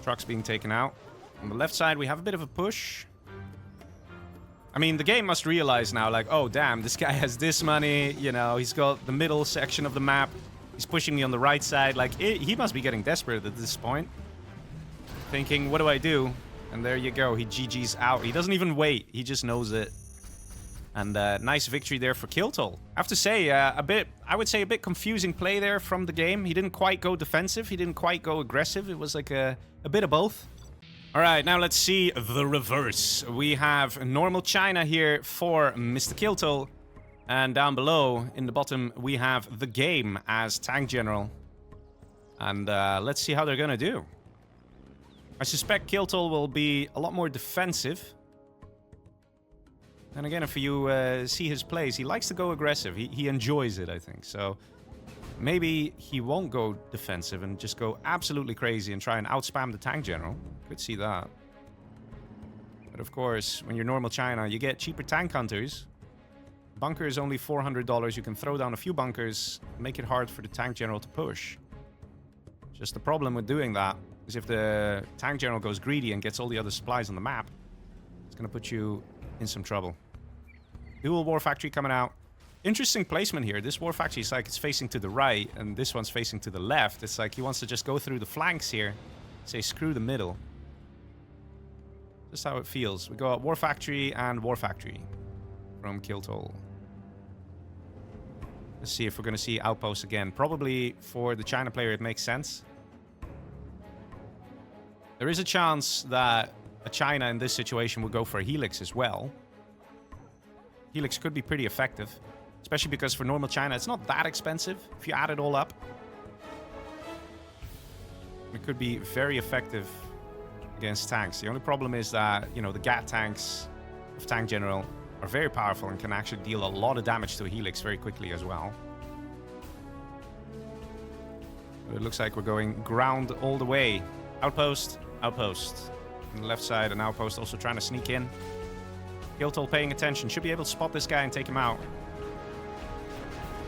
A: Trucks being taken out. On the left side, we have a bit of a push. I mean, the game must realize now, like, oh, damn, this guy has this money. You know, he's got the middle section of the map. He's pushing me on the right side. Like, he must be getting desperate at this point. Thinking, what do I do? And there you go. He GG's out. He doesn't even wait. He just knows it. And nice victory there for Kiltol. I have to say, I would say a bit confusing play there from the game. He didn't quite go defensive. He didn't quite go aggressive. It was like a bit of both. All right, now let's see the reverse. We have normal China here for Mr. Kiltol. And down below, in the bottom, we have the game as Tank General. And let's see how they're going to do. I suspect Kiltol will be a lot more defensive. And again, if you see his plays, he likes to go aggressive. He enjoys it, I think. So maybe he won't go defensive and just go absolutely crazy and try and outspam the Tank General. Could see that. But of course, when you're normal China, you get cheaper tank hunters. Bunker is only $400. You can throw down a few bunkers, make it hard for the Tank General to push. Just the problem with doing that is if the Tank General goes greedy and gets all the other supplies on the map, it's going to put you in some trouble. Dual War Factory coming out. Interesting placement here. This War Factory is like it's facing to the right, and this one's facing to the left. It's like he wants to just go through the flanks here. Say, screw the middle. Just how it feels. We got War Factory and War Factory from Kiltol. Let's see if we're going to see outposts again. Probably for the China player, it makes sense. There is a chance that a China in this situation would go for a Helix as well. Helix could be pretty effective. Especially because for normal China, it's not that expensive if you add it all up. It could be very effective against tanks. The only problem is that, you know, the GAT tanks of Tank General are very powerful and can actually deal a lot of damage to a Helix very quickly as well. But it looks like we're going ground all the way. Outpost, outpost. On the left side, an outpost also trying to sneak in. Kiltol paying attention. Should be able to spot this guy and take him out.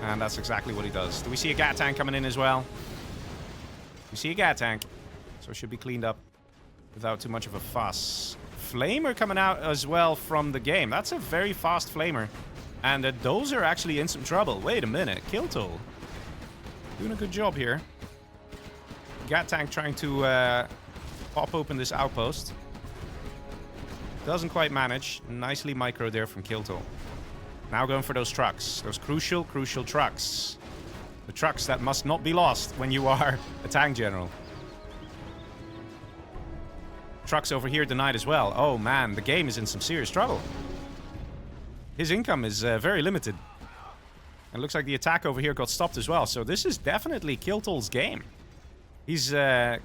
A: And that's exactly what he does. Do we see a GAT tank coming in as well? We see a GAT tank. So it should be cleaned up without too much of a fuss. Flamer coming out as well from the game. That's a very fast Flamer. And those are actually in some trouble. Wait a minute. Kiltol doing a good job here. GAT tank trying to pop open this outpost. Doesn't quite manage. Nicely micro there from Kiltol. Now going for those trucks. Those crucial trucks. The trucks that must not be lost when you are a tank general. Trucks over here denied as well. Oh man, the game is in some serious trouble. His income is very limited. And it looks like the attack over here got stopped as well. So this is definitely Kiltol's game. He's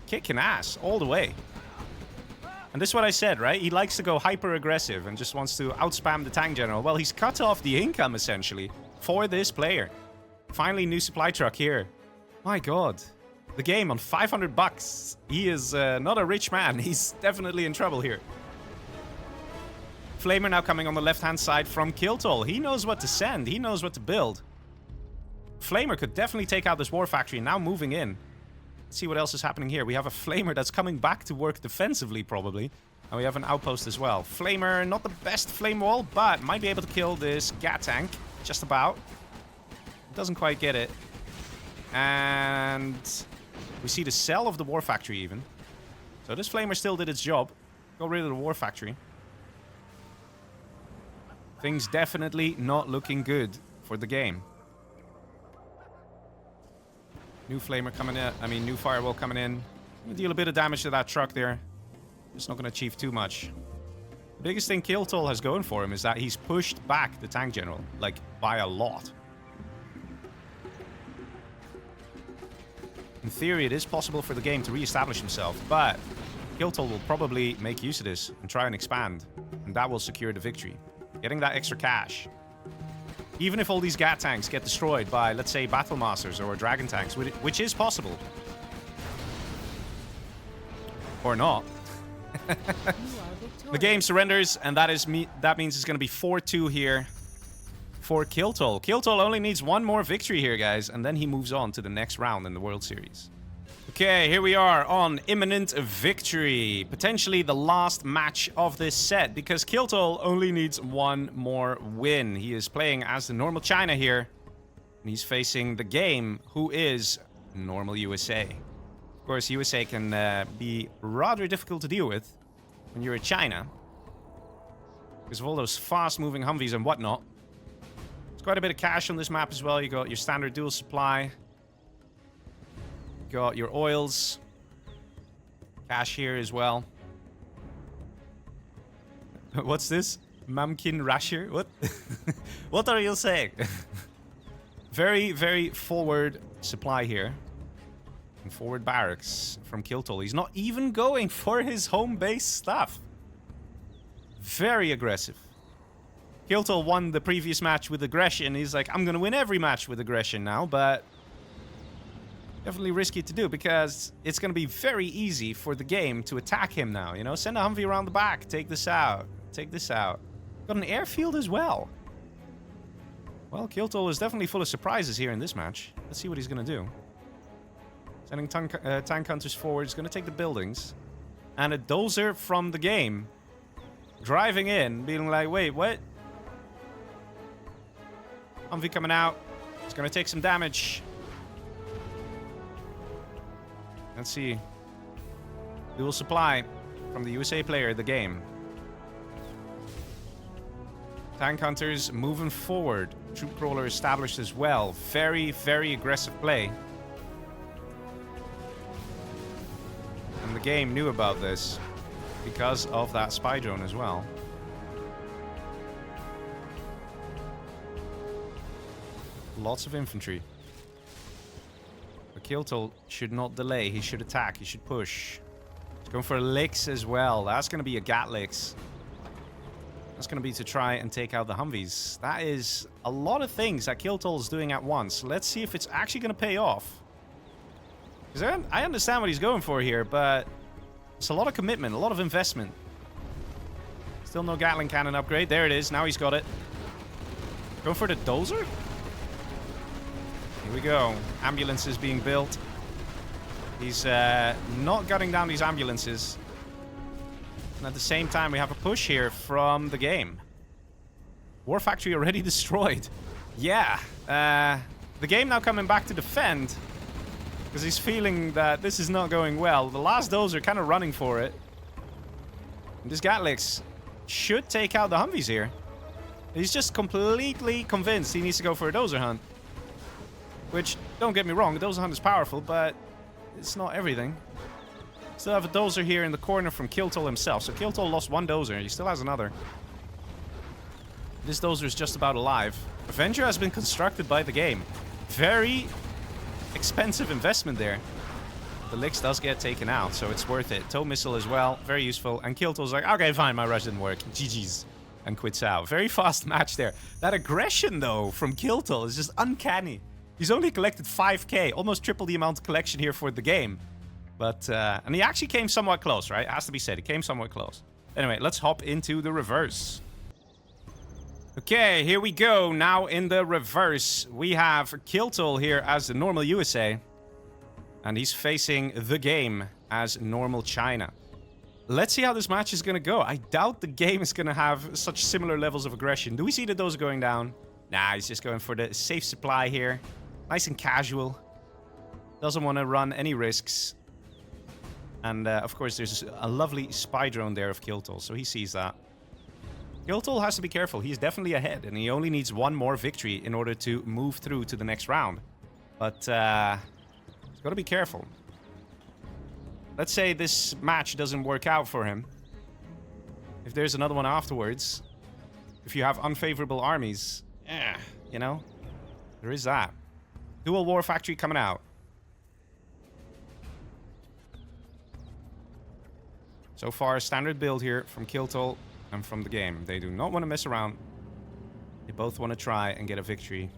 A: kicking ass all the way. And this is what I said, right? He likes to go hyper-aggressive and just wants to outspam the tank general. Well, he's cut off the income, essentially, for this player. Finally, new supply truck here. My god. The game on 500 bucks. He is not a rich man. He's definitely in trouble here. Flamer now coming on the left-hand side from Kiltol. He knows what to send. He knows what to build. Flamer could definitely take out this war factory. Now moving in. Let's see what else is happening here. We have a Flamer that's coming back to work defensively, probably. And we have an outpost as well. Flamer, not the best flame wall, but might be able to kill this GAT tank. Just about. Doesn't quite get it. And we see the cell of the war factory even. So this Flamer still did its job. Got rid of the war factory. Things definitely not looking good for the game. New Flamer coming in. I mean, new Firewall coming in. Gonna deal a bit of damage to that truck there. It's not going to achieve too much. The biggest thing Kiltol has going for him is that he's pushed back the tank general, like, by a lot. In theory, it is possible for the game to re-establish himself, but Kiltol will probably make use of this and try and expand, and that will secure the victory. Getting that extra cash. Even if all these GAT tanks get destroyed by, let's say, Battle Masters or Dragon tanks, which is possible. Or not. The game surrenders, and that means it's going to be 4-2 here for Kiltol. Kiltol only needs one more victory here, guys, and then he moves on to the next round in the World Series. Okay, here we are on imminent victory. Potentially the last match of this set, because Kiltol only needs one more win. He is playing as the normal China here, and he's facing the game, who is normal USA. Of course, USA can be rather difficult to deal with when you're a China, because of all those fast-moving Humvees and whatnot. There's quite a bit of cash on this map as well. You got your standard dual supply. Got your oils. Cash here as well. What's this? Mamkin Rasher? What? What are you saying? Very, very forward supply here. And forward barracks from Kiltol. He's not even going for his home base stuff. Very aggressive. Kiltol won the previous match with aggression. He's like, I'm gonna win every match with aggression now, but definitely risky to do, because it's going to be very easy for the game to attack him now, you know? Send a Humvee around the back. Take this out. Take this out. Got an airfield as well. Well, Kiltol is definitely full of surprises here in this match. Let's see what he's going to do. Sending tank hunters forward. He's going to take the buildings. And a dozer from the game driving in, being like, wait, what? Humvee coming out. It's going to take some damage. Let's see. Dual supply from the USA player, the game. Tank hunters moving forward. Troop crawler established as well. Very, very aggressive play. And the game knew about this. because of that spy drone as well. Lots of infantry. But Kiltol should not delay. He should attack. He should push. He's going for licks as well. That's going to be a Gat licks. That's going to be to try and take out the Humvees. That is a lot of things that Kiltol is doing at once. Let's see if it's actually going to pay off. Because I understand what he's going for here, but it's a lot of commitment, a lot of investment. Still no Gatling cannon upgrade. There it is. Now he's got it. Going for the dozer? Here we go. Ambulances being built. He's not gutting down these ambulances. And at the same time, we have a push here from the game. War factory already destroyed. Yeah. The game now coming back to defend. Because he's feeling that this is not going well. The last dozer kind of running for it. And this Gatlix should take out the Humvees here. He's just completely convinced he needs to go for a dozer hunt. Which, don't get me wrong, the dozer hunt is powerful, but it's not everything. Still have a dozer here in the corner from Kiltol himself. So Kiltol lost one dozer. He still has another. This dozer is just about alive. Avenger has been constructed by the game. Very expensive investment there. The Licks does get taken out, so it's worth it. Tow missile as well. Very useful. And Kiltol's like, okay, fine, my rush didn't work. GG's. And quits out. Very fast match there. That aggression, though, from Kiltol is just uncanny. He's only collected 5k, almost triple the amount of collection here for the game. But, and he actually came somewhat close, right? It has to be said, he came somewhat close. Anyway, let's hop into the reverse. Okay, here we go. Now in the reverse, we have Kiltol here as the normal USA. And he's facing the game as normal China. Let's see how this match is going to go. I doubt the game is going to have such similar levels of aggression. Do we see that those are going down? Nah, he's just going for the safe supply here. Nice and casual. Doesn't want to run any risks. And, of course, there's a lovely spy drone there of Kiltol, so he sees that. Kiltol has to be careful. He's definitely ahead, and he only needs one more victory in order to move through to the next round. But, he's got to be careful. Let's say this match doesn't work out for him. If there's another one afterwards, if you have unfavorable armies, you know, there is that. Dual War Factory coming out. So far, a standard build here from Kiltol and from the game. They do not want to mess around. They both want to try and get a victory.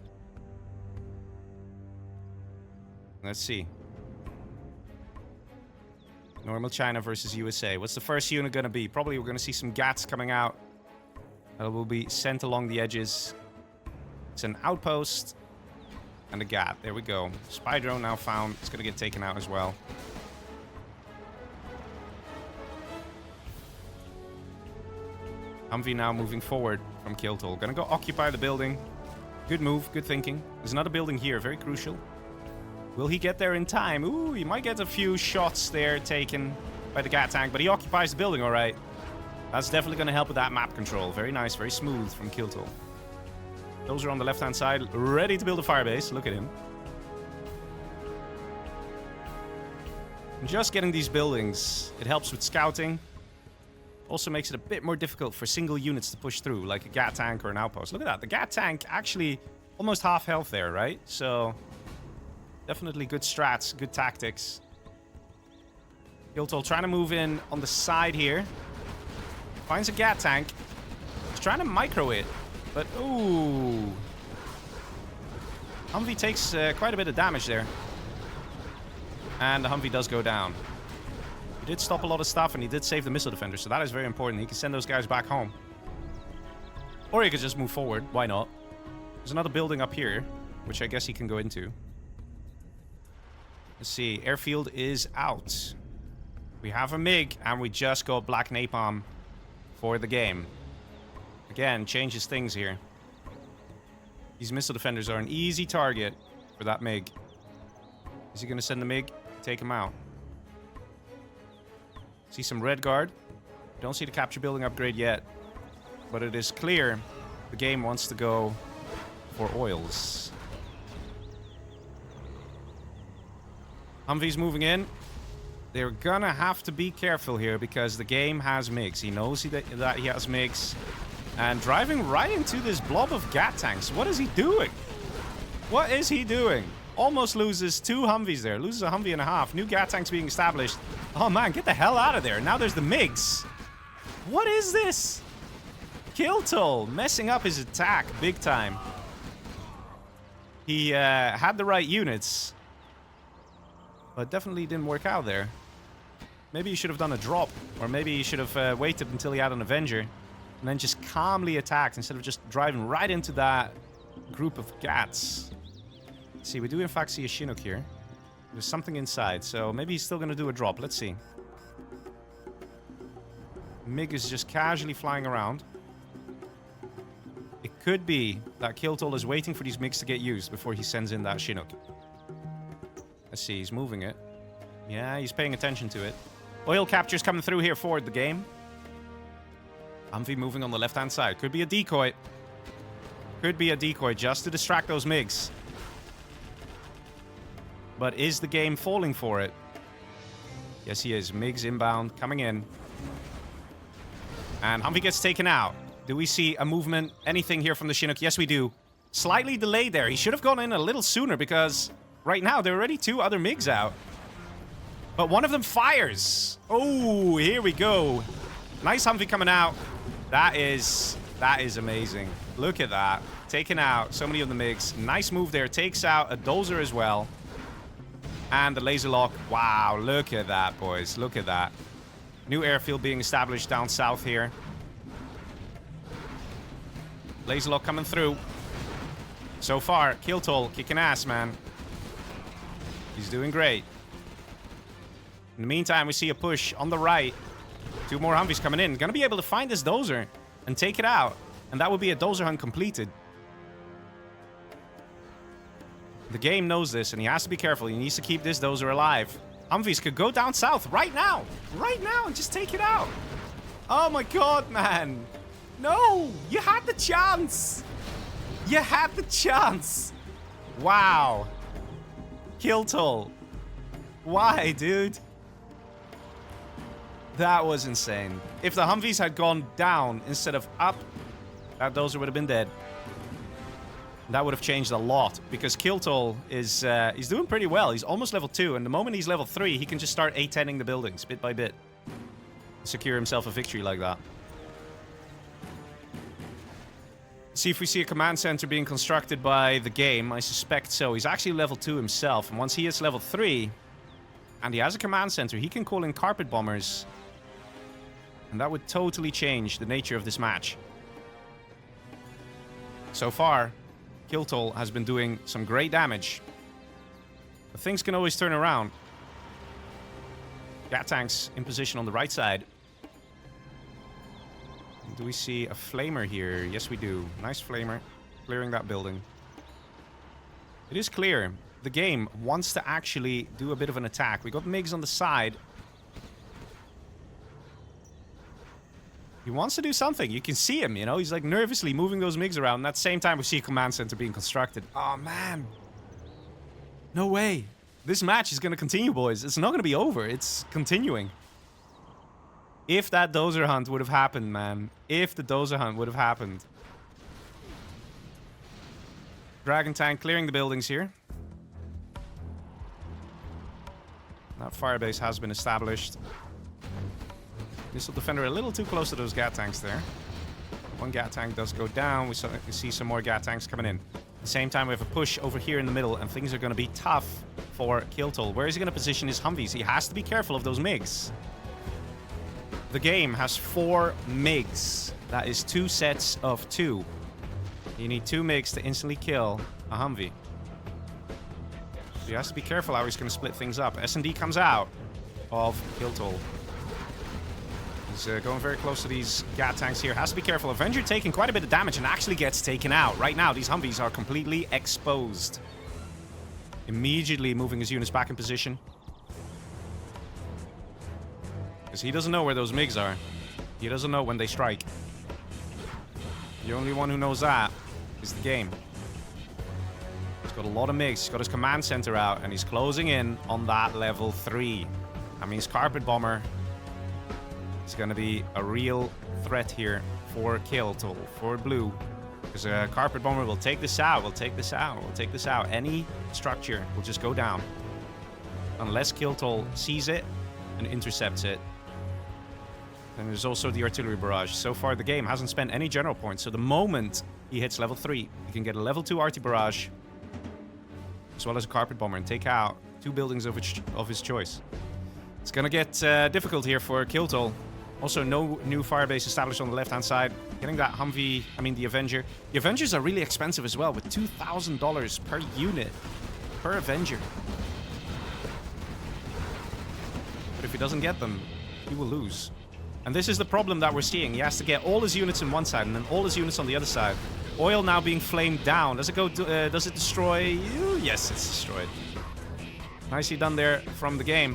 A: Let's see. Normal China versus USA. What's the first unit going to be? Probably we're going to see some GATs coming out. That will be sent along the edges. It's an outpost. And a GAT. There we go. Spy drone now found. It's going to get taken out as well. Humvee now moving forward from Kiltol. Gonna go occupy the building. Good move. Good thinking. There's another building here. Very crucial. Will he get there in time? Ooh, he might get a few shots there taken by the GAT tank. But he occupies the building, all right. That's definitely going to help with that map control. Very nice. Very smooth from Kiltol. Those are on the left-hand side, ready to build a firebase. Look at him. Just getting these buildings, it helps with scouting. Also makes it a bit more difficult for single units to push through, like a GAT tank or an outpost. Look at that. The GAT tank actually almost half health there, right? So, definitely good strats, good tactics. Kiltol trying to move in on the side here. Finds a GAT tank. He's trying to micro it. But, ooh. Humvee takes quite a bit of damage there. And the Humvee does go down. He did stop a lot of stuff, and he did save the missile defender, so that is very important. He can send those guys back home. Or he could just move forward. Why not? There's another building up here, which I guess he can go into. Let's see. Airfield is out. We have a MiG, and we just got Black Napalm for the game. Again, changes things here. These missile defenders are an easy target for that MiG. Is he going to send the MiG? Take him out. See some red guard. Don't see the capture building upgrade yet. But it is clear the game wants to go for oils. Humvee's moving in. They're gonna have to be careful here because the game has MiGs. He knows that he has MiGs. And driving right into this blob of gat tanks. What is he doing? What is he doing? Almost loses 2 Humvees there. Loses a Humvee and a half. New gat tanks being established. Oh man, get the hell out of there. Now there's the MiGs. What is this? Kiltol messing up his attack big time. He had the right units. But definitely didn't work out there. Maybe he should have done a drop. Or maybe he should have waited until he had an Avenger. And then just calmly attacked instead of just driving right into that group of Gats. See, we do in fact see a Chinook here. There's something inside, so maybe he's still going to do a drop. Let's see. MiG is just casually flying around. It could be that Kiltol is waiting for these MiGs to get used before he sends in that Chinook. Let's see, he's moving it. Yeah, he's paying attention to it. Oil capture's coming through here for the game. Humvee moving on the left-hand side. Could be a decoy. Could be a decoy just to distract those MiGs. But is the game falling for it? Yes, he is. MiGs inbound, coming in. And Humvee gets taken out. Do we see a movement? Anything here from the Chinook? Yes, we do. Slightly delayed there. He should have gone in a little sooner because right now there are already 2 other MiGs out. But one of them fires. Oh, here we go. Nice Humvee coming out. That is amazing. Look at that. Taking out so many of the MiGs. Nice move there. Takes out a dozer as well. And the laser lock. Wow, look at that, boys. Look at that. New airfield being established down south here. Laser lock coming through. So far, Kiltol kicking ass, man. He's doing great. In the meantime, we see a push on the right. 2 more Humvees coming in. Gonna be able to find this dozer and take it out. And that would be a dozer hunt completed. The game knows this, and he has to be careful. He needs to keep this dozer alive. Humvees could go down south right now. Right now, and just take it out. Oh my god, man. No! You had the chance! You had the chance! Wow. Kiltol. Why, dude? That was insane. If the Humvees had gone down instead of up, that dozer would have been dead. That would have changed a lot, because Kiltol is he's doing pretty well. He's almost level 2, and the moment he's level 3, he can just start A10ing the buildings, bit by bit. Secure himself a victory like that. See if we see a command center being constructed by the game. I suspect so. He's actually level 2 himself, and once he hits level 3, and he has a command center, he can call in carpet bombers. And that would totally change the nature of this match. So far, Kiltol has been doing some great damage. But things can always turn around. Gat tanks in position on the right side. Do we see a flamer here? Yes, we do. Nice flamer. Clearing that building. It is clear. The game wants to actually do a bit of an attack. We got MiGs on the side. He wants to do something. You can see him, you know? He's like nervously moving those MiGs around. And at the same time, we see a command center being constructed. Oh, man. No way. This match is going to continue, boys. It's not going to be over. It's continuing. If that dozer hunt would have happened, man. If the dozer hunt would have happened. Dragon tank clearing the buildings here. That firebase has been established. Missile defender a little too close to those gat tanks there. One gat tank does go down. We see some more gat tanks coming in. At the same time, we have a push over here in the middle, and things are going to be tough for Kiltol. Where is he going to position his Humvees? He has to be careful of those MiGs. The game has 4 MiGs. That is 2 sets of 2. You need 2 MiGs to instantly kill a Humvee. So he has to be careful how he's going to split things up. S&D comes out of Kiltol. He's going very close to these gat tanks here. Has to be careful. Avenger taking quite a bit of damage and actually gets taken out. Right now, these Humvees are completely exposed. Immediately moving his units back in position. Because he doesn't know where those MiGs are. He doesn't know when they strike. The only one who knows that is the game. He's got a lot of MiGs. He's got his command center out, and he's closing in on that level 3. That means Carpet Bomber is going to be a real threat here for Kiltol, for blue. Because Carpet Bomber will take this out, will take this out, will take this out. Any structure will just go down. Unless Kiltol sees it and intercepts it. And there's also the artillery barrage. So far, the game hasn't spent any general points. So the moment he hits level 3, he can get a level 2 arty barrage, as well as a Carpet Bomber, and take out 2 buildings of his choice. It's gonna get difficult here for Kiltol. Also, no new firebase established on the left-hand side. Getting that Humvee, I mean the Avenger. The Avengers are really expensive as well, with $2,000 per unit, per Avenger. But if he doesn't get them, he will lose. And this is the problem that we're seeing. He has to get all his units on one side and then all his units on the other side. Oil now being flamed down. Does it go? Does it destroy? Yes, it's destroyed. Nicely done there from the game.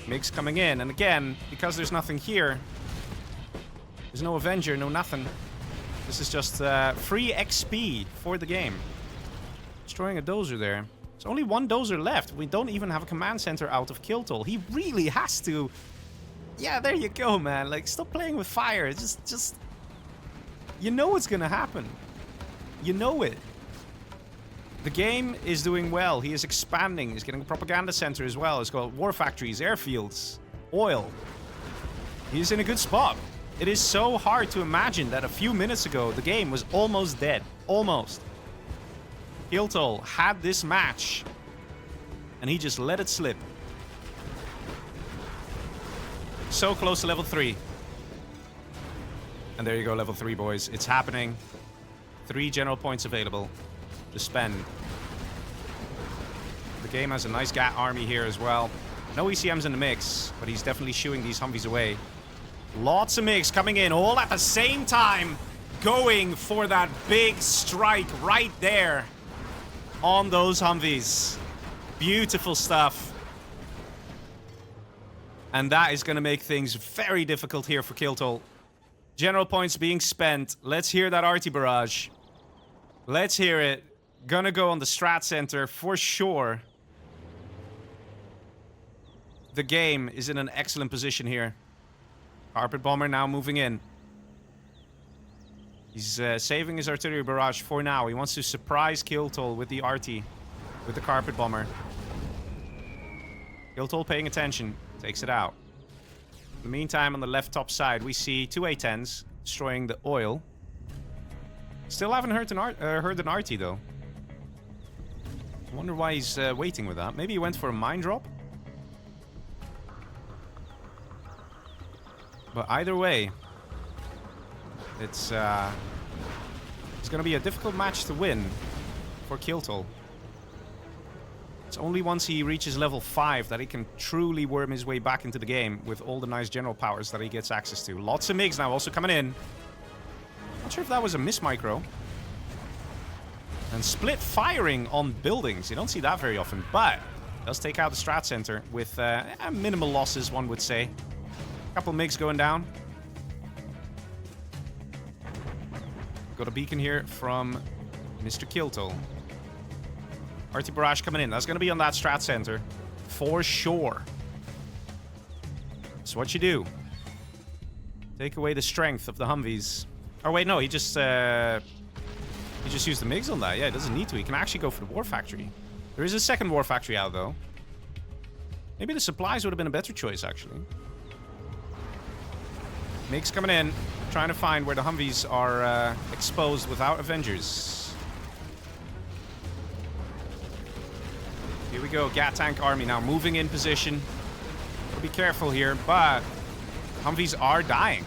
A: MiGs coming in, and again, because there's nothing here, there's no Avenger, no nothing. This is just free XP for the game. Destroying a dozer there. There's only one dozer left. We don't even have a command center out of Kiltol. He really has to. Yeah, there you go, man. Like, stop playing with fire. Just. You know what's gonna happen. You know it. The game is doing well. He is expanding. He's getting a propaganda center as well. He's got war factories, airfields, oil. He's in a good spot. It is so hard to imagine that a few minutes ago the game was almost dead. Almost. Kiltol had this match, and he just let it slip. So close to level 3. And there you go, level 3, boys. It's happening. 3 general points available to spend. The game has a nice GAT army here as well. No ECMs in the mix, but he's definitely shooing these Humvees away. Lots of MiGs coming in all at the same time, going for that big strike right there on those Humvees. Beautiful stuff. And that is going to make things very difficult here for Kiltol. General points being spent. Let's hear that arty barrage. Let's hear it. Gonna go on the strat center for sure. The game is in an excellent position here. Carpet Bomber now moving in. He's saving his artillery barrage for now. He wants to surprise Kiltol with the arty, with the Carpet Bomber. Kiltol paying attention, takes it out. In the meantime, on the left top side, we see 2 A-10s destroying the oil. Still haven't heard an arty though. I wonder why he's waiting with that. Maybe he went for a mine drop? But either way, it's going to be a difficult match to win for Kiltol. It's only once he reaches level 5 that he can truly worm his way back into the game with all the nice general powers that he gets access to. Lots of MiGs now also coming in. Not sure if that was a miss micro. And split firing on buildings. You don't see that very often, but does take out the strat center with minimal losses, one would say. A couple MiGs going down. Got a beacon here from Mr. Kiltol. Arty barrage coming in. That's going to be on that strat center for sure. That's what you do. Take away the strength of the Humvees. Oh wait, no, he just used the MiGs on that. Yeah, he doesn't need to. He can actually go for the war factory. There is a second war factory out though. Maybe the supplies would have been a better choice actually. MiGs coming in, trying to find where the Humvees are exposed without Avengers. Here we go, GAT tank army now moving in position. Gotta be careful here, but Humvees are dying.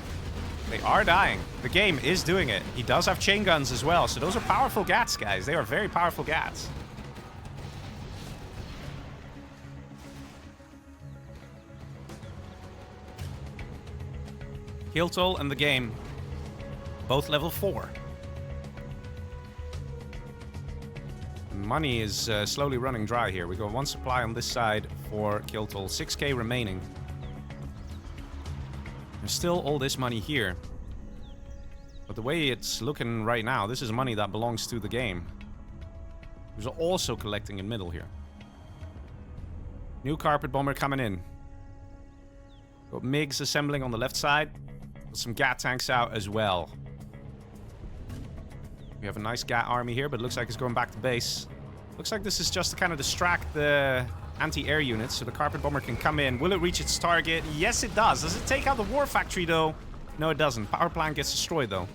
A: They are dying. The game is doing it. He does have chain guns as well, so those are powerful GATs, guys. They are very powerful GATs. Kiltol and the game, both level 4. Money is slowly running dry here. We got 1 supply on this side for Kiltol, 6k remaining. There's still all this money here. But the way it's looking right now, this is money that belongs to the game. Who's also collecting in middle here. New carpet bomber coming in. Got MiGs assembling on the left side. Got some GAT tanks out as well. We have a nice GAT army here, but it looks like it's going back to base. Looks like this is just to kind of distract the anti-air units, so the carpet bomber can come in. Will it reach its target? Yes, it does. Does it take out the war factory, though? No, it doesn't. Power plant gets destroyed, though.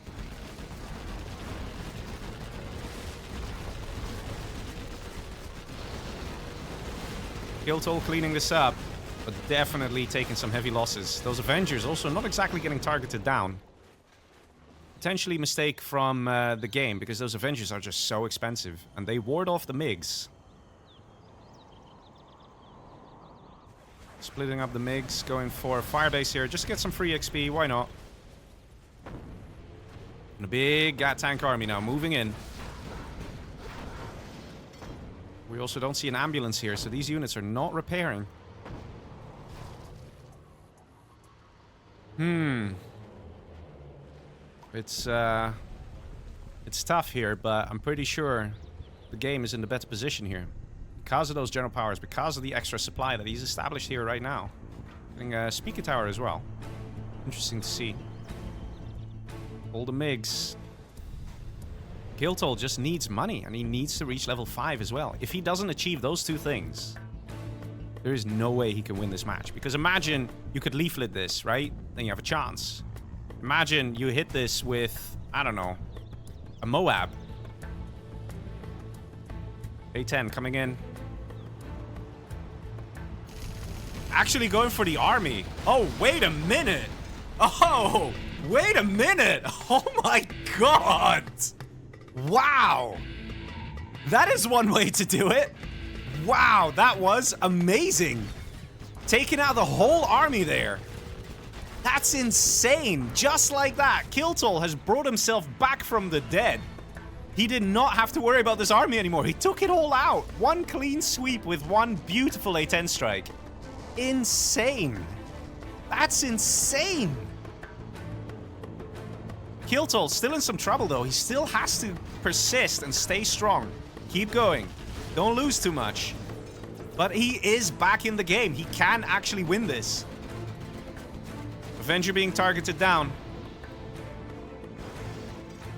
A: Kill toll cleaning this up, but definitely taking some heavy losses. Those Avengers also not exactly getting targeted down. Potentially mistake from the game, because those Avengers are just so expensive. And they ward off the MiGs. Splitting up the MiGs, going for a firebase here. Just to get some free XP, why not? And a big GAT tank army now, moving in. We also don't see an ambulance here, so these units are not repairing. It's tough here, but I'm pretty sure the game is in the better position here. Because of those general powers, because of the extra supply that he's established here right now. Getting a speaker tower as well. Interesting to see. All the MiGs. Guildhall just needs money, and he needs to reach level 5 as well. If he doesn't achieve those two things, there is no way he can win this match. Because imagine you could leaflet this, right? Then you have a chance. Imagine you hit this with, I don't know, a Moab. A10 coming in. Actually going for the army. Oh, wait a minute. Oh, wait a minute. Oh my god. Wow. That is one way to do it. Wow, that was amazing. Taking out the whole army there. That's insane. Just like that, Kiltol has brought himself back from the dead. He did not have to worry about this army anymore. He took it all out. One clean sweep with one beautiful A10 strike. Insane. That's insane. Kiltol still in some trouble, though. He still has to persist and stay strong. Keep going. Don't lose too much. But he is back in the game. He can actually win this. Avenger being targeted down.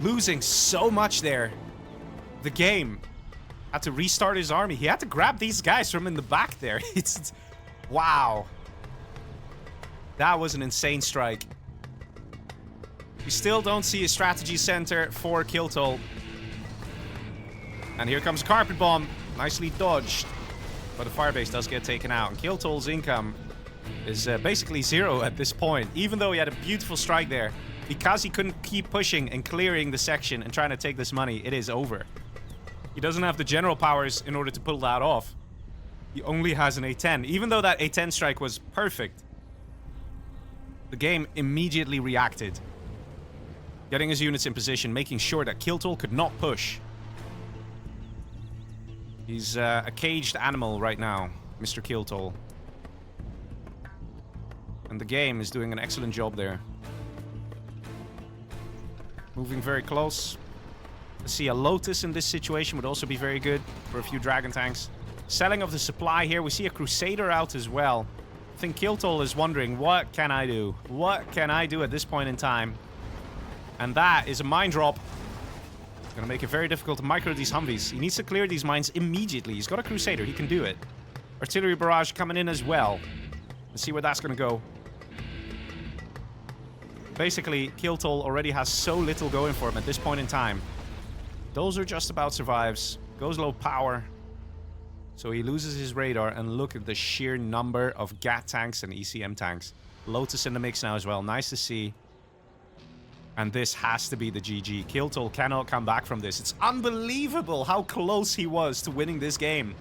A: Losing so much there. The game had to restart his army. He had to grab these guys from in the back there. It's wow. That was an insane strike. We still don't see a strategy center for Kiltol. And here comes Carpet Bomb. Nicely dodged. But the firebase does get taken out. And Kiltol's income is basically zero at this point. Even though he had a beautiful strike there. Because he couldn't keep pushing and clearing the section and trying to take this money, it is over. He doesn't have the general powers in order to pull that off. He only has an A10. Even though that A10 strike was perfect, the game immediately reacted. Getting his units in position, making sure that Kiltol could not push. He's a caged animal right now, Mr. Kiltol. And the game is doing an excellent job there. Moving very close. To see a Lotus in this situation would also be very good for a few Dragon tanks. Selling of the supply here. We see a Crusader out as well. I think Kiltol is wondering, what can I do? What can I do at this point in time? And that is a mine drop. It's gonna make it very difficult to micro these Humvees. He needs to clear these mines immediately. He's got a Crusader. He can do it. Artillery barrage coming in as well. Let's see where that's gonna go. Basically, Kiltol already has so little going for him at this point in time. Those are just about survives. Goes low power. So he loses his radar, and look at the sheer number of GAT tanks and ECM tanks. Lotus in the mix now as well. Nice to see. And this has to be the GG. Kiltol cannot come back from this. It's unbelievable how close he was to winning this game.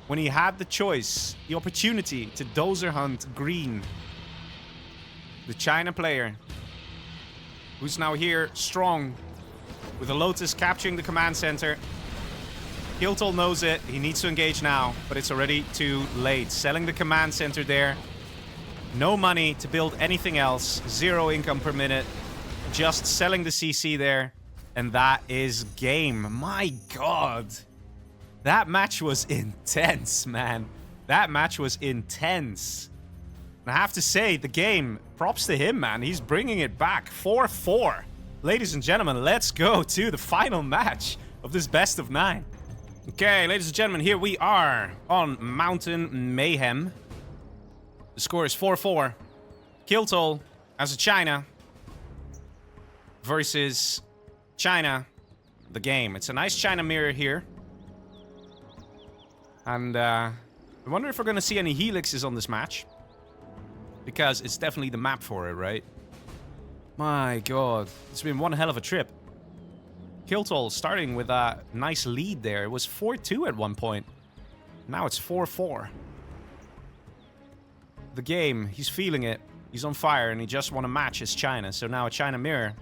A: When he had the choice, the opportunity to dozer hunt Green. The China player, who's now here, strong, with the Lotus capturing the command center. Kiltol knows it. He needs to engage now, but it's already too late. Selling the command center there. No money to build anything else. 0 income per minute. Just selling the CC there. And that is game. My god. That match was intense, man. That match was intense. And I have to say, the game, props to him, man. He's bringing it back. 4-4. Ladies and gentlemen, let's go to the final match of this best of 9. Okay, ladies and gentlemen, here we are on Mountain Mayhem. The score is 4-4. Kill toll as a China versus China, the game. It's a nice China mirror here. And I wonder if we're going to see any helixes on this match. Because it's definitely the map for it, right? My god. It's been one hell of a trip. Kill toll starting with a nice lead there. It was 4-2 at one point. Now it's 4-4. The game, he's feeling it. He's on fire and he just won a match as China. So now a China mirror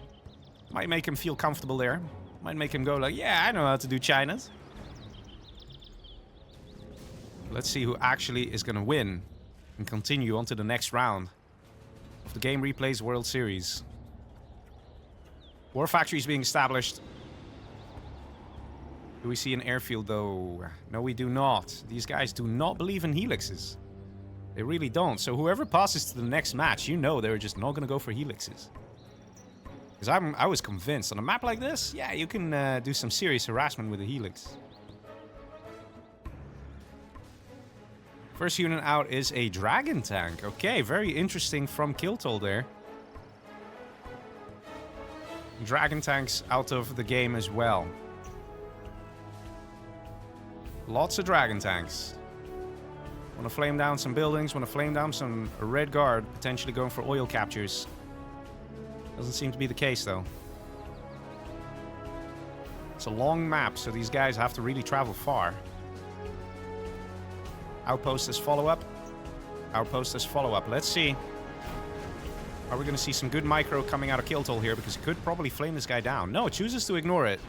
A: might make him feel comfortable there. Might make him go like, yeah, I know how to do Chinas. Let's see who actually is going to win and continue on to the next round of the GameReplays World Series. War factories being established. Do we see an airfield though? No, we do not. These guys do not believe in helixes. They really don't. So whoever passes to the next match, you know they're just not going to go for helixes. Because I was convinced on a map like this, yeah, you can do some serious harassment with a helix. First unit out is a dragon tank. Okay, very interesting from Kill toll there. Dragon tanks out of the game as well. Lots of dragon tanks. Want to flame down some buildings, want to flame down some red guard, potentially going for oil captures. Doesn't seem to be the case though. It's a long map, so these guys have to really travel far. Outpost as follow-up. Outpost as follow-up. Let's see. Are we going to see some good micro coming out of Kill toll here? Because it could probably flame this guy down. No, it chooses to ignore it.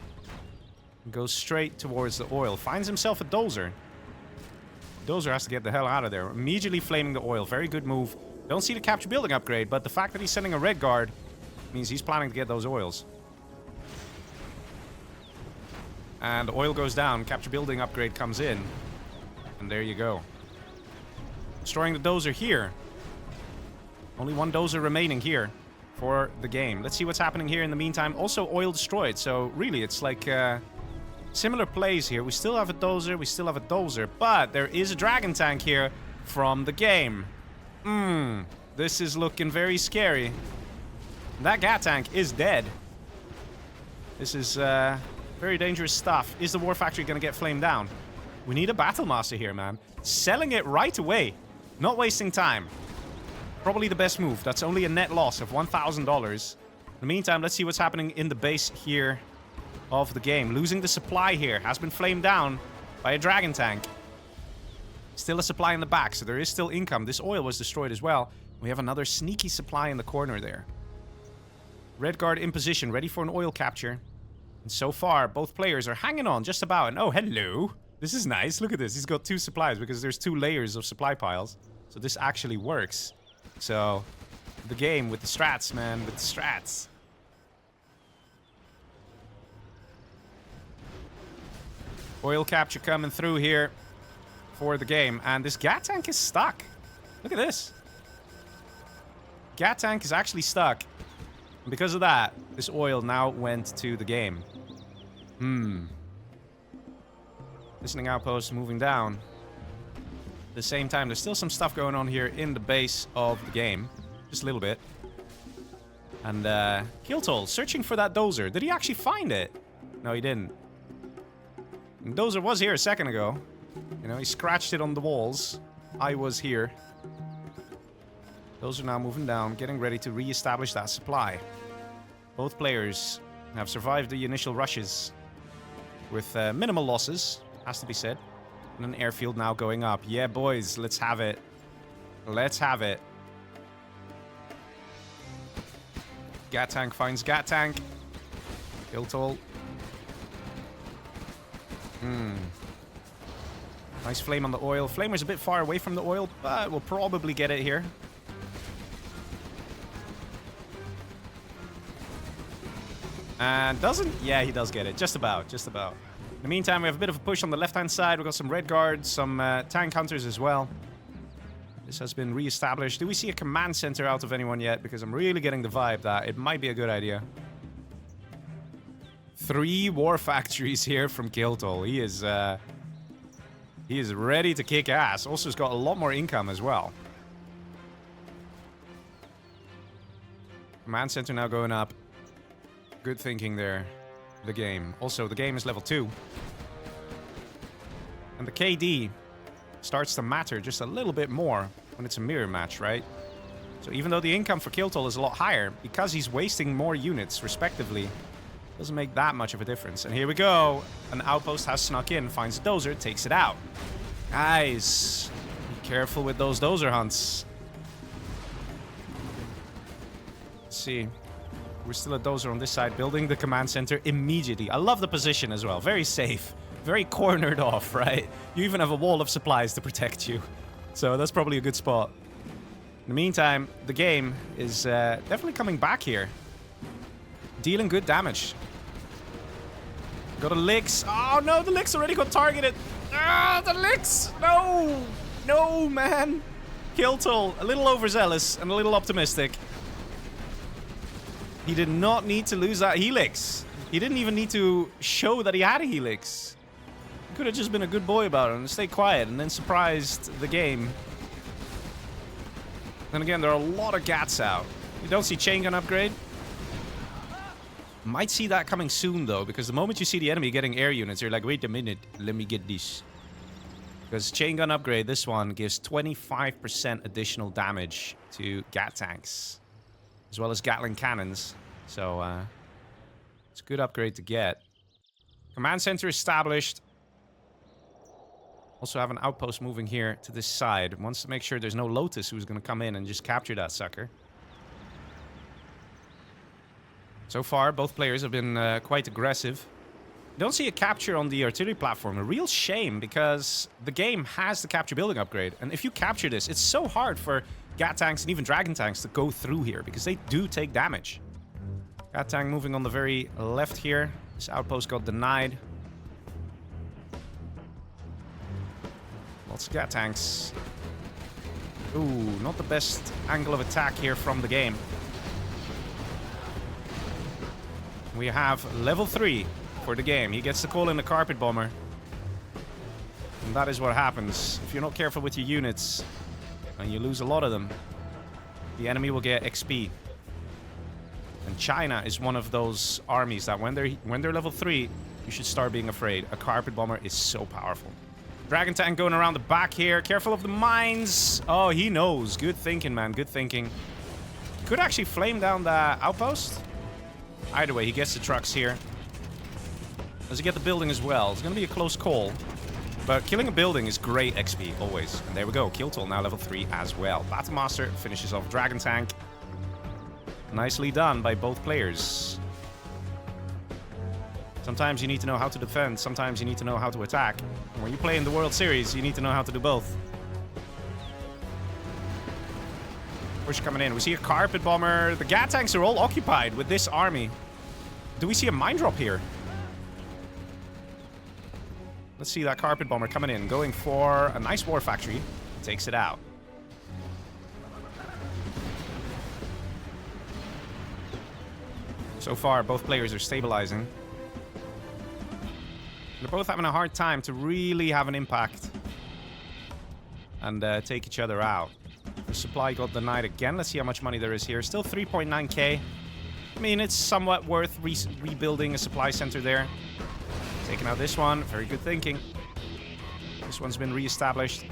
A: Goes straight towards the oil. Finds himself a dozer. Dozer has to get the hell out of there. Immediately flaming the oil. Very good move. Don't see the capture building upgrade, but the fact that he's sending a red guard means he's planning to get those oils. And the oil goes down. Capture building upgrade comes in. And there you go. Destroying the dozer here. Only one dozer remaining here for the game. Let's see what's happening here in the meantime. Also oil destroyed. So really it's like similar plays here. We still have a dozer. We still have a dozer. But there is a dragon tank here from the game. This is looking very scary. That gat tank is dead. This is very dangerous stuff. Is the war factory going to get flamed down? We need a battle master here, man. Selling it right away. Not wasting time. Probably the best move. That's only a net loss of $1,000. In the meantime, let's see what's happening in the base here of the game. Losing the supply here. Has been flamed down by a dragon tank. Still a supply in the back, so there is still income. This oil was destroyed as well. We have another sneaky supply in the corner there. Red guard in position, ready for an oil capture. And so far, both players are hanging on just about. And oh, hello. This is nice. Look at this. He's got 2 supplies because there's 2 layers of supply piles. So this actually works. So, the game with the strats, man. With the strats. Oil capture coming through here for the game. And this gat tank is stuck. Look at this. Gat tank is actually stuck. And because of that, this oil now went to the game. Listening outpost moving down. At the same time, there's still some stuff going on here in the base of the game. Just a little bit. And Kill toll searching for that dozer. Did he actually find it? No, he didn't. And dozer was here a second ago. You know, he scratched it on the walls. I was here. Those are now moving down, getting ready to re-establish that supply. Both players have survived the initial rushes with minimal losses, has to be said. And an airfield now going up. Yeah, boys, let's have it. Let's have it. Gat tank finds gat tank. Kill toll. Nice flame on the oil. Flamer's a bit far away from the oil, but we'll probably get it here. And doesn't? Yeah, he does get it. Just about. Just about. In the meantime, we have a bit of a push on the left-hand side. We've got some red guards, some tank hunters as well. This has been re-established. Do we see a command center out of anyone yet? Because I'm really getting the vibe that it might be a good idea. 3 war factories here from Kiltol. He is ready to kick ass. Also, has got a lot more income as well. Command center now going up. Good thinking there. The game. Also, the game is level 2. And the KD starts to matter just a little bit more when it's a mirror match, right? So even though the income for Kiltol is a lot higher, because he's wasting more units, respectively, doesn't make that much of a difference. And here we go. An outpost has snuck in, finds a dozer, takes it out. Guys, be careful with those dozer hunts. Let's see. We're still a dozer on this side, building the command center immediately. I love the position as well. Very safe. Very cornered off, right? You even have a wall of supplies to protect you. So that's probably a good spot. In the meantime, the game is definitely coming back here. Dealing good damage. Got a Licks. Oh no, the Licks already got targeted. Ah, the Licks! No! No, man! Kiltol, a little overzealous and a little optimistic. He did not need to lose that Helix. He didn't even need to show that he had a Helix. He could have just been a good boy about it and stayed quiet and then surprised the game. Then again, there are a lot of GATs out. You don't see chain gun upgrade. Might see that coming soon, though, because the moment you see the enemy getting air units, you're like, wait a minute, let me get this. Because chain gun upgrade, this one, gives 25% additional damage to GAT tanks, as well as Gatling cannons. So, it's a good upgrade to get. Command center established. Also have an outpost moving here to this side. Wants to make sure there's no Lotus who's going to come in and just capture that sucker. So far, both players have been quite aggressive. Don't see a capture on the artillery platform. A real shame, because the game has the capture building upgrade. And if you capture this, it's so hard for GAT tanks and even Dragon tanks to go through here, because they do take damage. GAT tank moving on the very left here. This outpost got denied. Lots of GAT tanks. Ooh, not the best angle of attack here from the game. We have level 3 for the game. He gets to call in the carpet bomber. And that is what happens. If you're not careful with your units, and you lose a lot of them, the enemy will get XP. And China is one of those armies that when they're level 3, you should start being afraid. A carpet bomber is so powerful. Dragon tank going around the back here. Careful of the mines. Oh, he knows. Good thinking, man. Good thinking. Could actually flame down the outpost. Either way, he gets the trucks here. Does he get the building as well? It's going to be a close call. But killing a building is great XP, always. And there we go. Kiltol now level 3 as well. Battlemaster finishes off Dragon tank. Nicely done by both players. Sometimes you need to know how to defend. Sometimes you need to know how to attack. And when you play in the World Series, you need to know how to do both. Push coming in. We see a carpet bomber. The GAT tanks are all occupied with this army. Do we see a mine drop here? Let's see that carpet bomber coming in. Going for a nice war factory. Takes it out. So far, both players are stabilizing. They're both having a hard time to really have an impact and take each other out. The supply got denied again. Let's see how much money there is here. Still 3.9k. I mean, it's somewhat worth rebuilding a supply center there. Taking out this one. Very good thinking. This one's been re-established.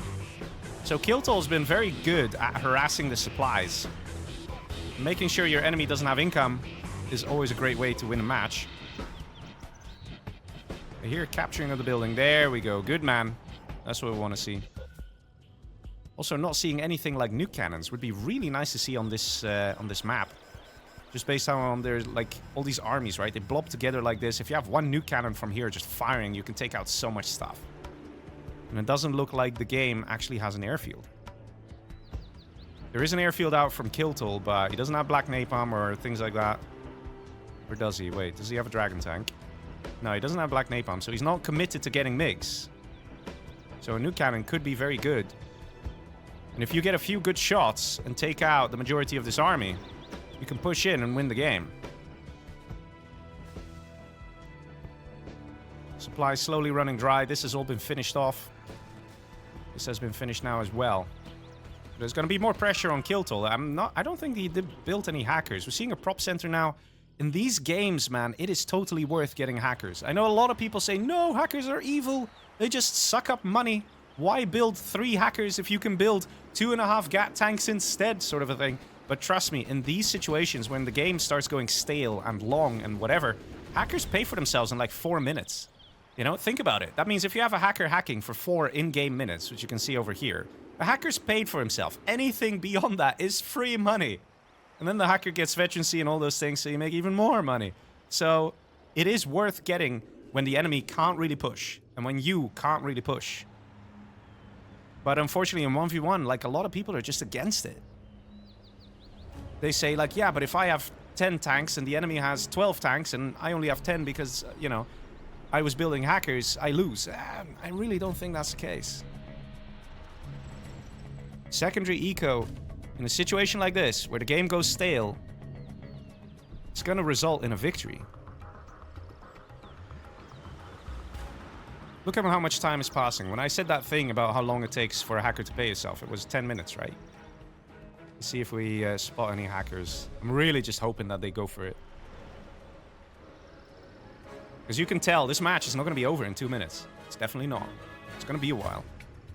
A: So Kiltol's been very good at harassing the supplies. Making sure your enemy doesn't have income is always a great way to win a match. Here, capturing of the building. There we go. Good man. That's what we want to see. Also, not seeing anything like nuke cannons would be really nice to see on this map. Just based on there's like all these armies, right? They blob together like this. If you have one nuke cannon from here just firing, you can take out so much stuff. And it doesn't look like the game actually has an airfield. There is an airfield out from Kiltol, but he doesn't have black napalm or things like that. Or does he? Wait, does he have a dragon tank? No, he doesn't have black napalm, so he's not committed to getting MiGs. So a nuke cannon could be very good. And if you get a few good shots and take out the majority of this army, you can push in and win the game. Supply slowly running dry. This has all been finished off. This has been finished now as well. There's going to be more pressure on Kiltol. I don't think he built any hackers. We're seeing a prop center now. In these games, man, it is totally worth getting hackers. I know a lot of people say, no, hackers are evil. They just suck up money. Why build 3 hackers if you can build 2.5 GAT tanks instead, sort of a thing. But trust me, in these situations, when the game starts going stale and long and whatever, hackers pay for themselves in like 4 minutes. You know, think about it. That means if you have a hacker hacking for 4 in-game minutes, which you can see over here, a hacker's paid for himself. Anything beyond that is free money. And then the hacker gets veterancy and all those things, so you make even more money. So it is worth getting when the enemy can't really push, and when you can't really push. But unfortunately, in 1v1, like, a lot of people are just against it. They say, like, yeah, but if I have 10 tanks and the enemy has 12 tanks and I only have 10 because, you know, I was building hackers, I lose. I really don't think that's the case. Secondary eco, in a situation like this, where the game goes stale, it's gonna result in a victory. Look at how much time is passing. When I said that thing about how long it takes for a hacker to pay itself, it was 10 minutes, right? Let's see if we spot any hackers. I'm really just hoping that they go for it. Because you can tell, this match is not going to be over in 2 minutes. It's definitely not. It's going to be a while.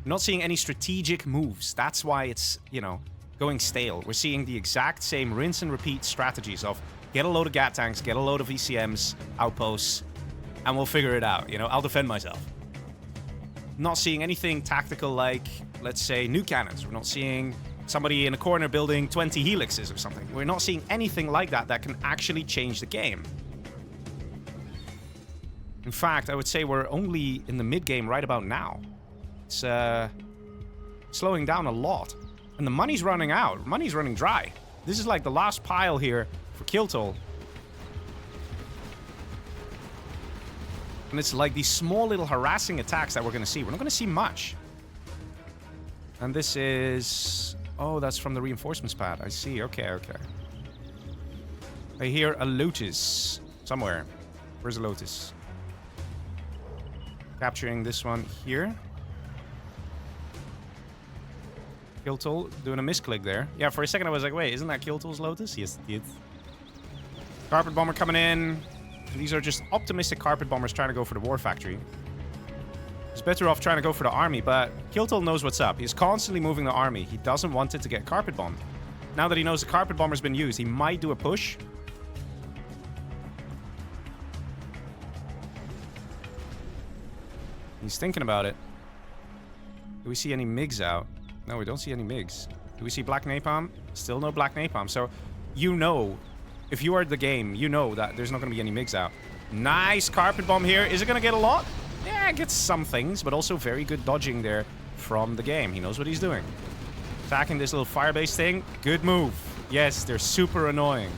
A: I'm not seeing any strategic moves. That's why it's, you know, going stale. We're seeing the exact same rinse and repeat strategies of get a load of GAT tanks, get a load of ECMs, outposts, and we'll figure it out. You know, I'll defend myself. Not seeing anything tactical like, let's say, nuke cannons. We're not seeing somebody in a corner building 20 helixes or something. We're not seeing anything like that that can actually change the game. In fact, I would say we're only in the mid-game right about now. It's slowing down a lot. And the money's running out. Money's running dry. This is like the last pile here for Kiltol. And it's like these small little harassing attacks that we're going to see. We're not going to see much. And this is... Oh, that's from the reinforcements pad. I see. Okay, okay. I hear a Lotus somewhere. Where's the Lotus? Capturing this one here. Kiltol doing a misclick there. Yeah, for a second I was like, wait, isn't that Kiltol's Lotus? Yes, it is. Carpet bomber coming in. These are just optimistic carpet bombers trying to go for the war factory. He's better off trying to go for the army, but Kiltol knows what's up. He's constantly moving the army. He doesn't want it to get carpet bombed. Now that he knows the carpet bomber's been used, he might do a push. He's thinking about it. Do we see any MiGs out? No, we don't see any MiGs. Do we see black napalm? Still no black napalm. So, you know, if you are the game, you know that there's not going to be any MiGs out. Nice carpet bomb here. Is it going to get a lot? Yeah, it gets some things, but also very good dodging there from the game. He knows what he's doing. Attacking this little firebase thing. Good move. Yes, they're super annoying.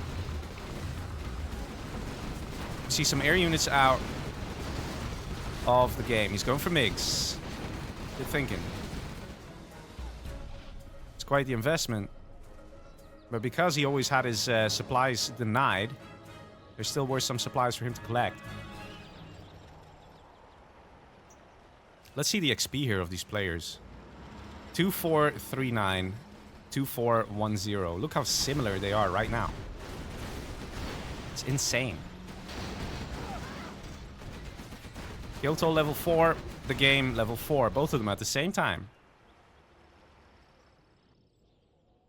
A: See some air units out of the game. He's going for MiGs. Good thinking. It's quite the investment. But because he always had his supplies denied, there still were some supplies for him to collect. Let's see the XP here of these players. 2439, 2410. Look how similar they are right now. It's insane. Kiltol level 4, the game level 4. Both of them at the same time.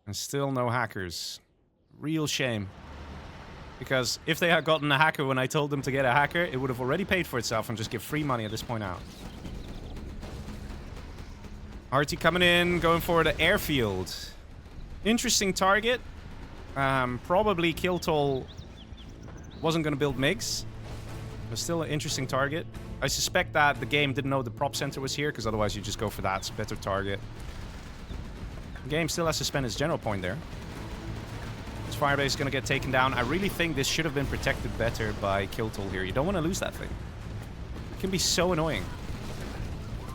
A: And still no hackers. Real shame. Because if they had gotten a hacker when I told them to get a hacker, it would have already paid for itself and just give free money at this point out. RT coming in, going for the airfield. Interesting target. Probably Kiltol wasn't going to build MiGs. But still an interesting target. I suspect that the game didn't know the prop center was here, because otherwise you just go for that. It's a better target. The game still has to spend its general point there. This firebase is going to get taken down. I really think this should have been protected better by Kiltol here. You don't want to lose that thing. It can be so annoying.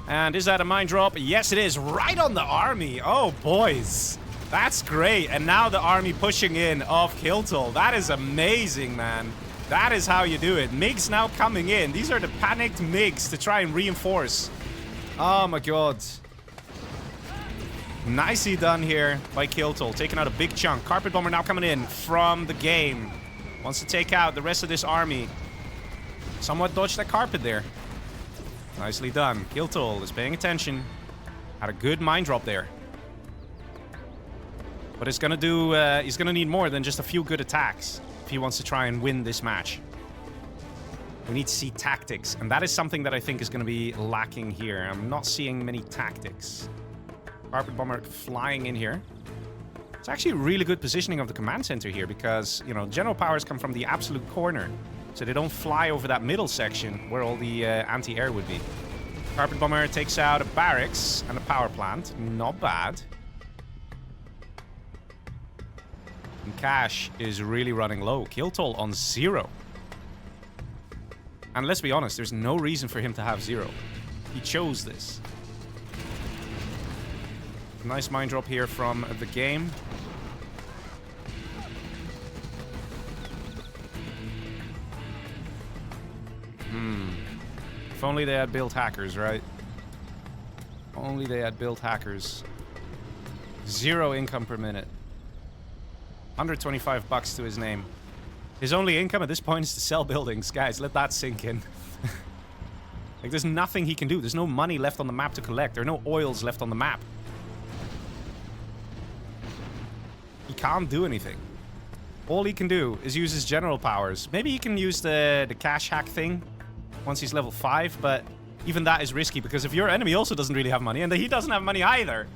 A: And is that a mine drop? Yes, it is. Right on the army. Oh, boys. That's great. And now the army pushing in of Kiltol. That is amazing, man. That is how you do it. MiGs now coming in. These are the panicked MiGs to try and reinforce. Oh, my God. Nicely done here by Kiltol. Taking out a big chunk. Carpet Bomber now coming in from the game. Wants to take out the rest of this army. Somewhat dodged that carpet there. Nicely done. Kiltol is paying attention. Had a good mine drop there. But it's gonna do. He's gonna need more than just a few good attacks if he wants to try and win this match. We need to see tactics, and that is something that I think is gonna be lacking here. I'm not seeing many tactics. Carpet Bomber flying in here. It's actually really good positioning of the command center here because, you know, general powers come from the absolute corner. So they don't fly over that middle section where all the anti-air would be. Carpet Bomber takes out a barracks and a power plant. Not bad. And cash is really running low. Kiltol on 0. And let's be honest, there's no reason for him to have 0. He chose this. Nice mine drop here from the game. If only they had built hackers, right? Only they had built hackers. 0 income per minute. 125 bucks to his name. His only income at this point is to sell buildings. Guys, let that sink in. Like, there's nothing he can do. There's no money left on the map to collect. There are no oils left on the map. He can't do anything. All he can do is use his general powers. Maybe he can use the cash hack thing once he's level 5, but even that is risky because if your enemy also doesn't really have money and he doesn't have money either.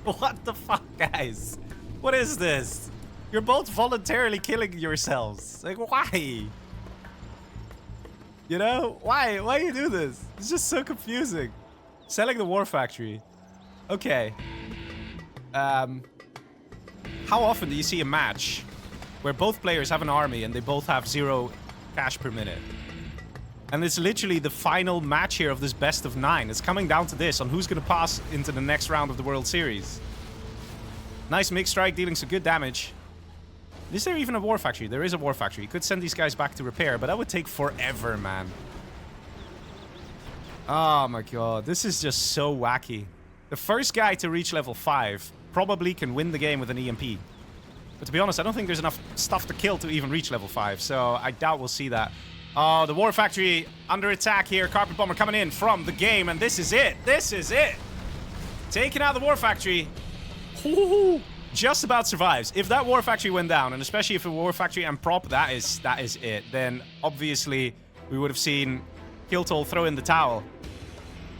A: What the fuck, guys? What is this? You're both voluntarily killing yourselves. Like, why? You know? Why? Why you do this? It's just so confusing. Selling the war factory. Okay. How often do you see a match where both players have an army and they both have 0 cash per minute? And it's literally the final match here of this best of 9. It's coming down to this, on who's going to pass into the next round of the World Series. Nice MiG strike, dealing some good damage. Is there even a war factory? There is a war factory. You could send these guys back to repair, but that would take forever, man. Oh my god, this is just so wacky. The first guy to reach level 5 probably can win the game with an EMP. But to be honest, I don't think there's enough stuff to kill to even reach level 5, so I doubt we'll see that. Oh, the war factory under attack here. Carpet Bomber coming in from the game, and this is it. This is it. Taking out the war factory. Ooh, just about survives. If that war factory went down, and especially if a war factory and prop, that is it. Then obviously we would have seen Kiltol throw in the towel.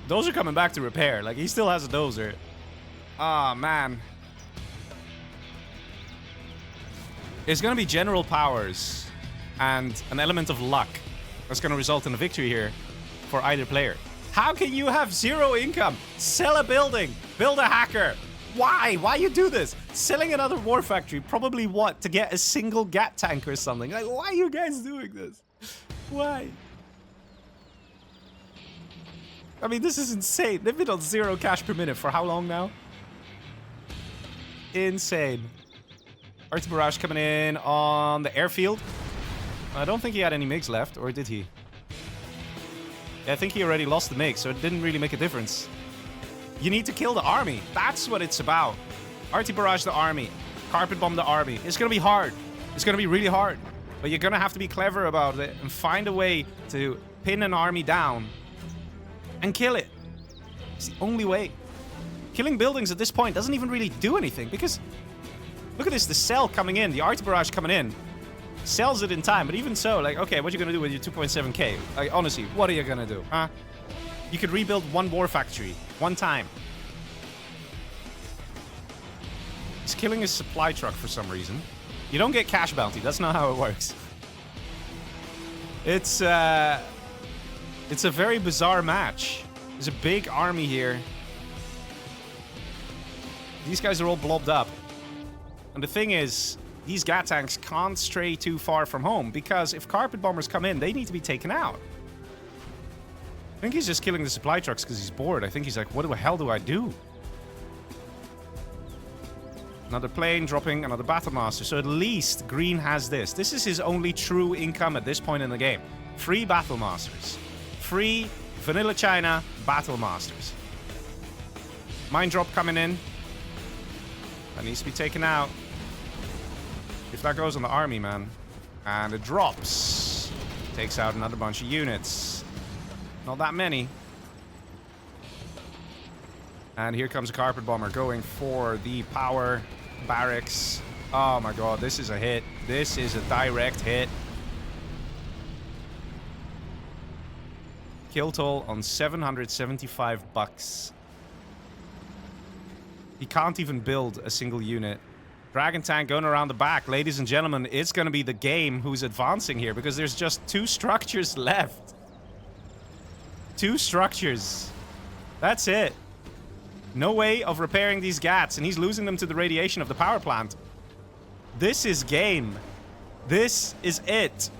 A: Those are coming back to repair. Like, he still has a dozer. Ah, man. It's gonna be general powers and an element of luck that's going to result in a victory here for either player. How can you have 0 income? Sell a building. Build a hacker. Why? Why you do this? Selling another war factory. Probably what? To get a single GAT tank or something. Like, why are you guys doing this? Why? I mean, this is insane. They've been on 0 cash per minute for how long now? Insane. Arty Barrage coming in on the airfield. I don't think he had any MiGs left, or did he? Yeah, I think he already lost the MiG, so it didn't really make a difference. You need to kill the army. That's what it's about. Arty Barrage the army. Carpet Bomb the army. It's gonna be hard. It's gonna be really hard. But you're gonna have to be clever about it and find a way to pin an army down and kill it. It's the only way. Killing buildings at this point doesn't even really do anything because look at this, the cell coming in, the Arty Barrage coming in. Sells it in time, but even so, like, okay, what are you gonna do with your 2.7k? Like, honestly, what are you gonna do, huh? You could rebuild 1 war factory, 1 time. He's killing his supply truck for some reason. You don't get cash bounty, that's not how it works. It's a very bizarre match. There's a big army here. These guys are all blobbed up. And the thing is, these GAT tanks can't stray too far from home because if Carpet Bombers come in, they need to be taken out. think he's just killing the supply trucks because he's bored. I think he's like, what the hell do I do? Another plane dropping another Battlemaster. So at least Green has this. This is his only true income at this point in the game. Free Battlemasters. Free Vanilla China Battlemasters. Mine drop coming in. That needs to be taken out. If that goes on the army, man. And it drops. Takes out another bunch of units. Not that many. And here comes a carpet bomber going for the power barracks. Oh my god, this is a hit. This is a direct hit. Kill toll on 775 bucks. He can't even build a single unit. Dragon tank going around the back. Ladies and gentlemen, it's going to be the game who's advancing here because there's just 2 structures left. 2 structures. That's it. No way of repairing these GATs, and he's losing them to the radiation of the power plant. This is game. This is it.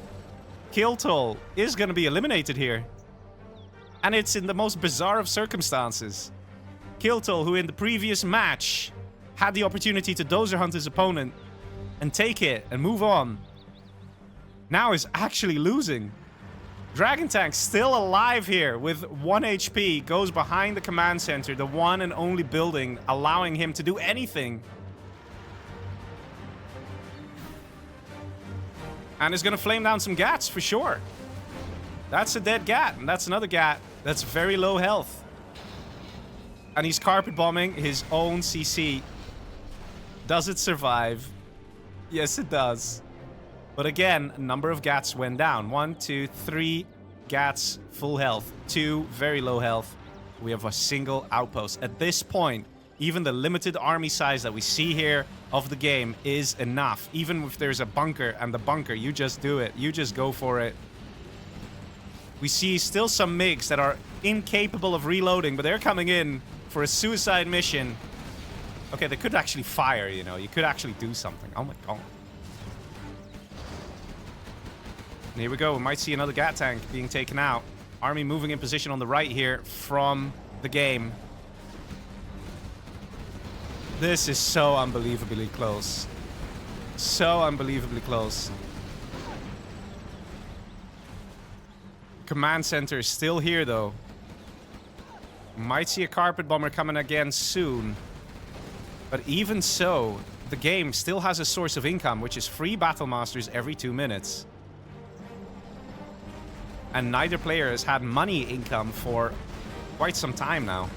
A: Kill toll is going to be eliminated here. And it's in the most bizarre of circumstances. Kill toll, who in the previous match had the opportunity to dozer hunt his opponent and take it and move on, now is actually losing. Dragon Tank still alive here with 1 HP, goes behind the command center, the one and only building allowing him to do anything. And is going to flame down some GATs for sure. That's a dead GAT, and that's another GAT that's very low health. And he's carpet bombing his own CC. Does it survive? Yes, it does. But again, a number of GATs went down. 1, 2, 3 GATs full health. 2 very low health. We have a single outpost. At this point, even the limited army size that we see here of the game is enough. Even if there's a bunker, and the bunker, you just do it. You just go for it. We see still some MiGs that are incapable of reloading, but they're coming in for a suicide mission. Okay, they could actually fire, you know. You could actually do something. Oh my god. And here we go. We might see another GAT tank being taken out. Army moving in position on the right here from the game. This is so unbelievably close. So unbelievably close. Command center is still here, though. Might see a carpet bomber coming again soon. But even so, the game still has a source of income, which is free Battlemasters every 2 minutes. And neither player has had money income for quite some time now.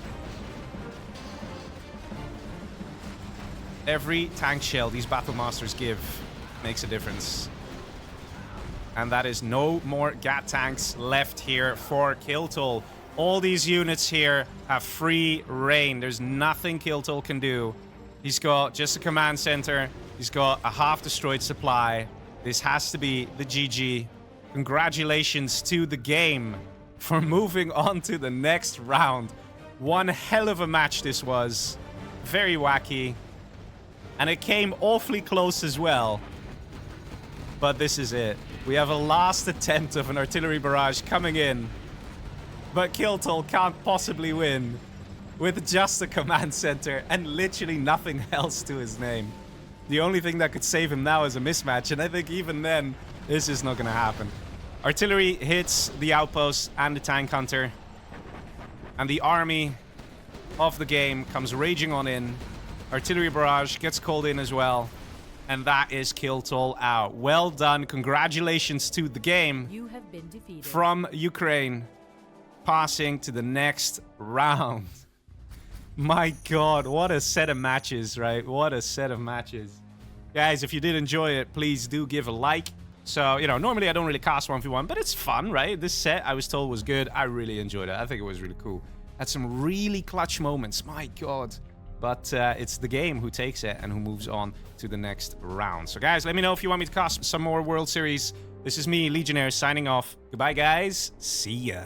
A: Every tank shell these Battlemasters give makes a difference. And that is no more GAT tanks left here for Kill Toll. All these units here have free reign. There's nothing Kill Toll can do. He's got just a command center. He's got a half-destroyed supply. This has to be the GG. Congratulations to the game for moving on to the next round. One hell of a match this was. Very wacky. And it came awfully close as well. But this is it. We have a last attempt of an artillery barrage coming in. But Kill Toll can't possibly win with just a command center and literally nothing else to his name. The only thing that could save him now is a mismatch, and I think even then, this is not going to happen. Artillery hits the outpost and the tank hunter. And the army of the game comes raging on in. Artillery barrage gets called in as well. And that is Kill Toll out. Well done. Congratulations to the game.
C: You have been defeated.
A: From Ukraine. Passing to the next round. My god, what a set of matches, right? What a set of matches. Guys, if you did enjoy it, please do give a like. So, you know, normally I don't really cast 1v1, but it's fun, right? This set, I was told, was good. I really enjoyed it. I think it was really cool. Had some really clutch moments. My god. But it's the game who takes it and who moves on to the next round. So, guys, let me know if you want me to cast some more World Series. This is me, Legionnaire, signing off. Goodbye, guys. See ya.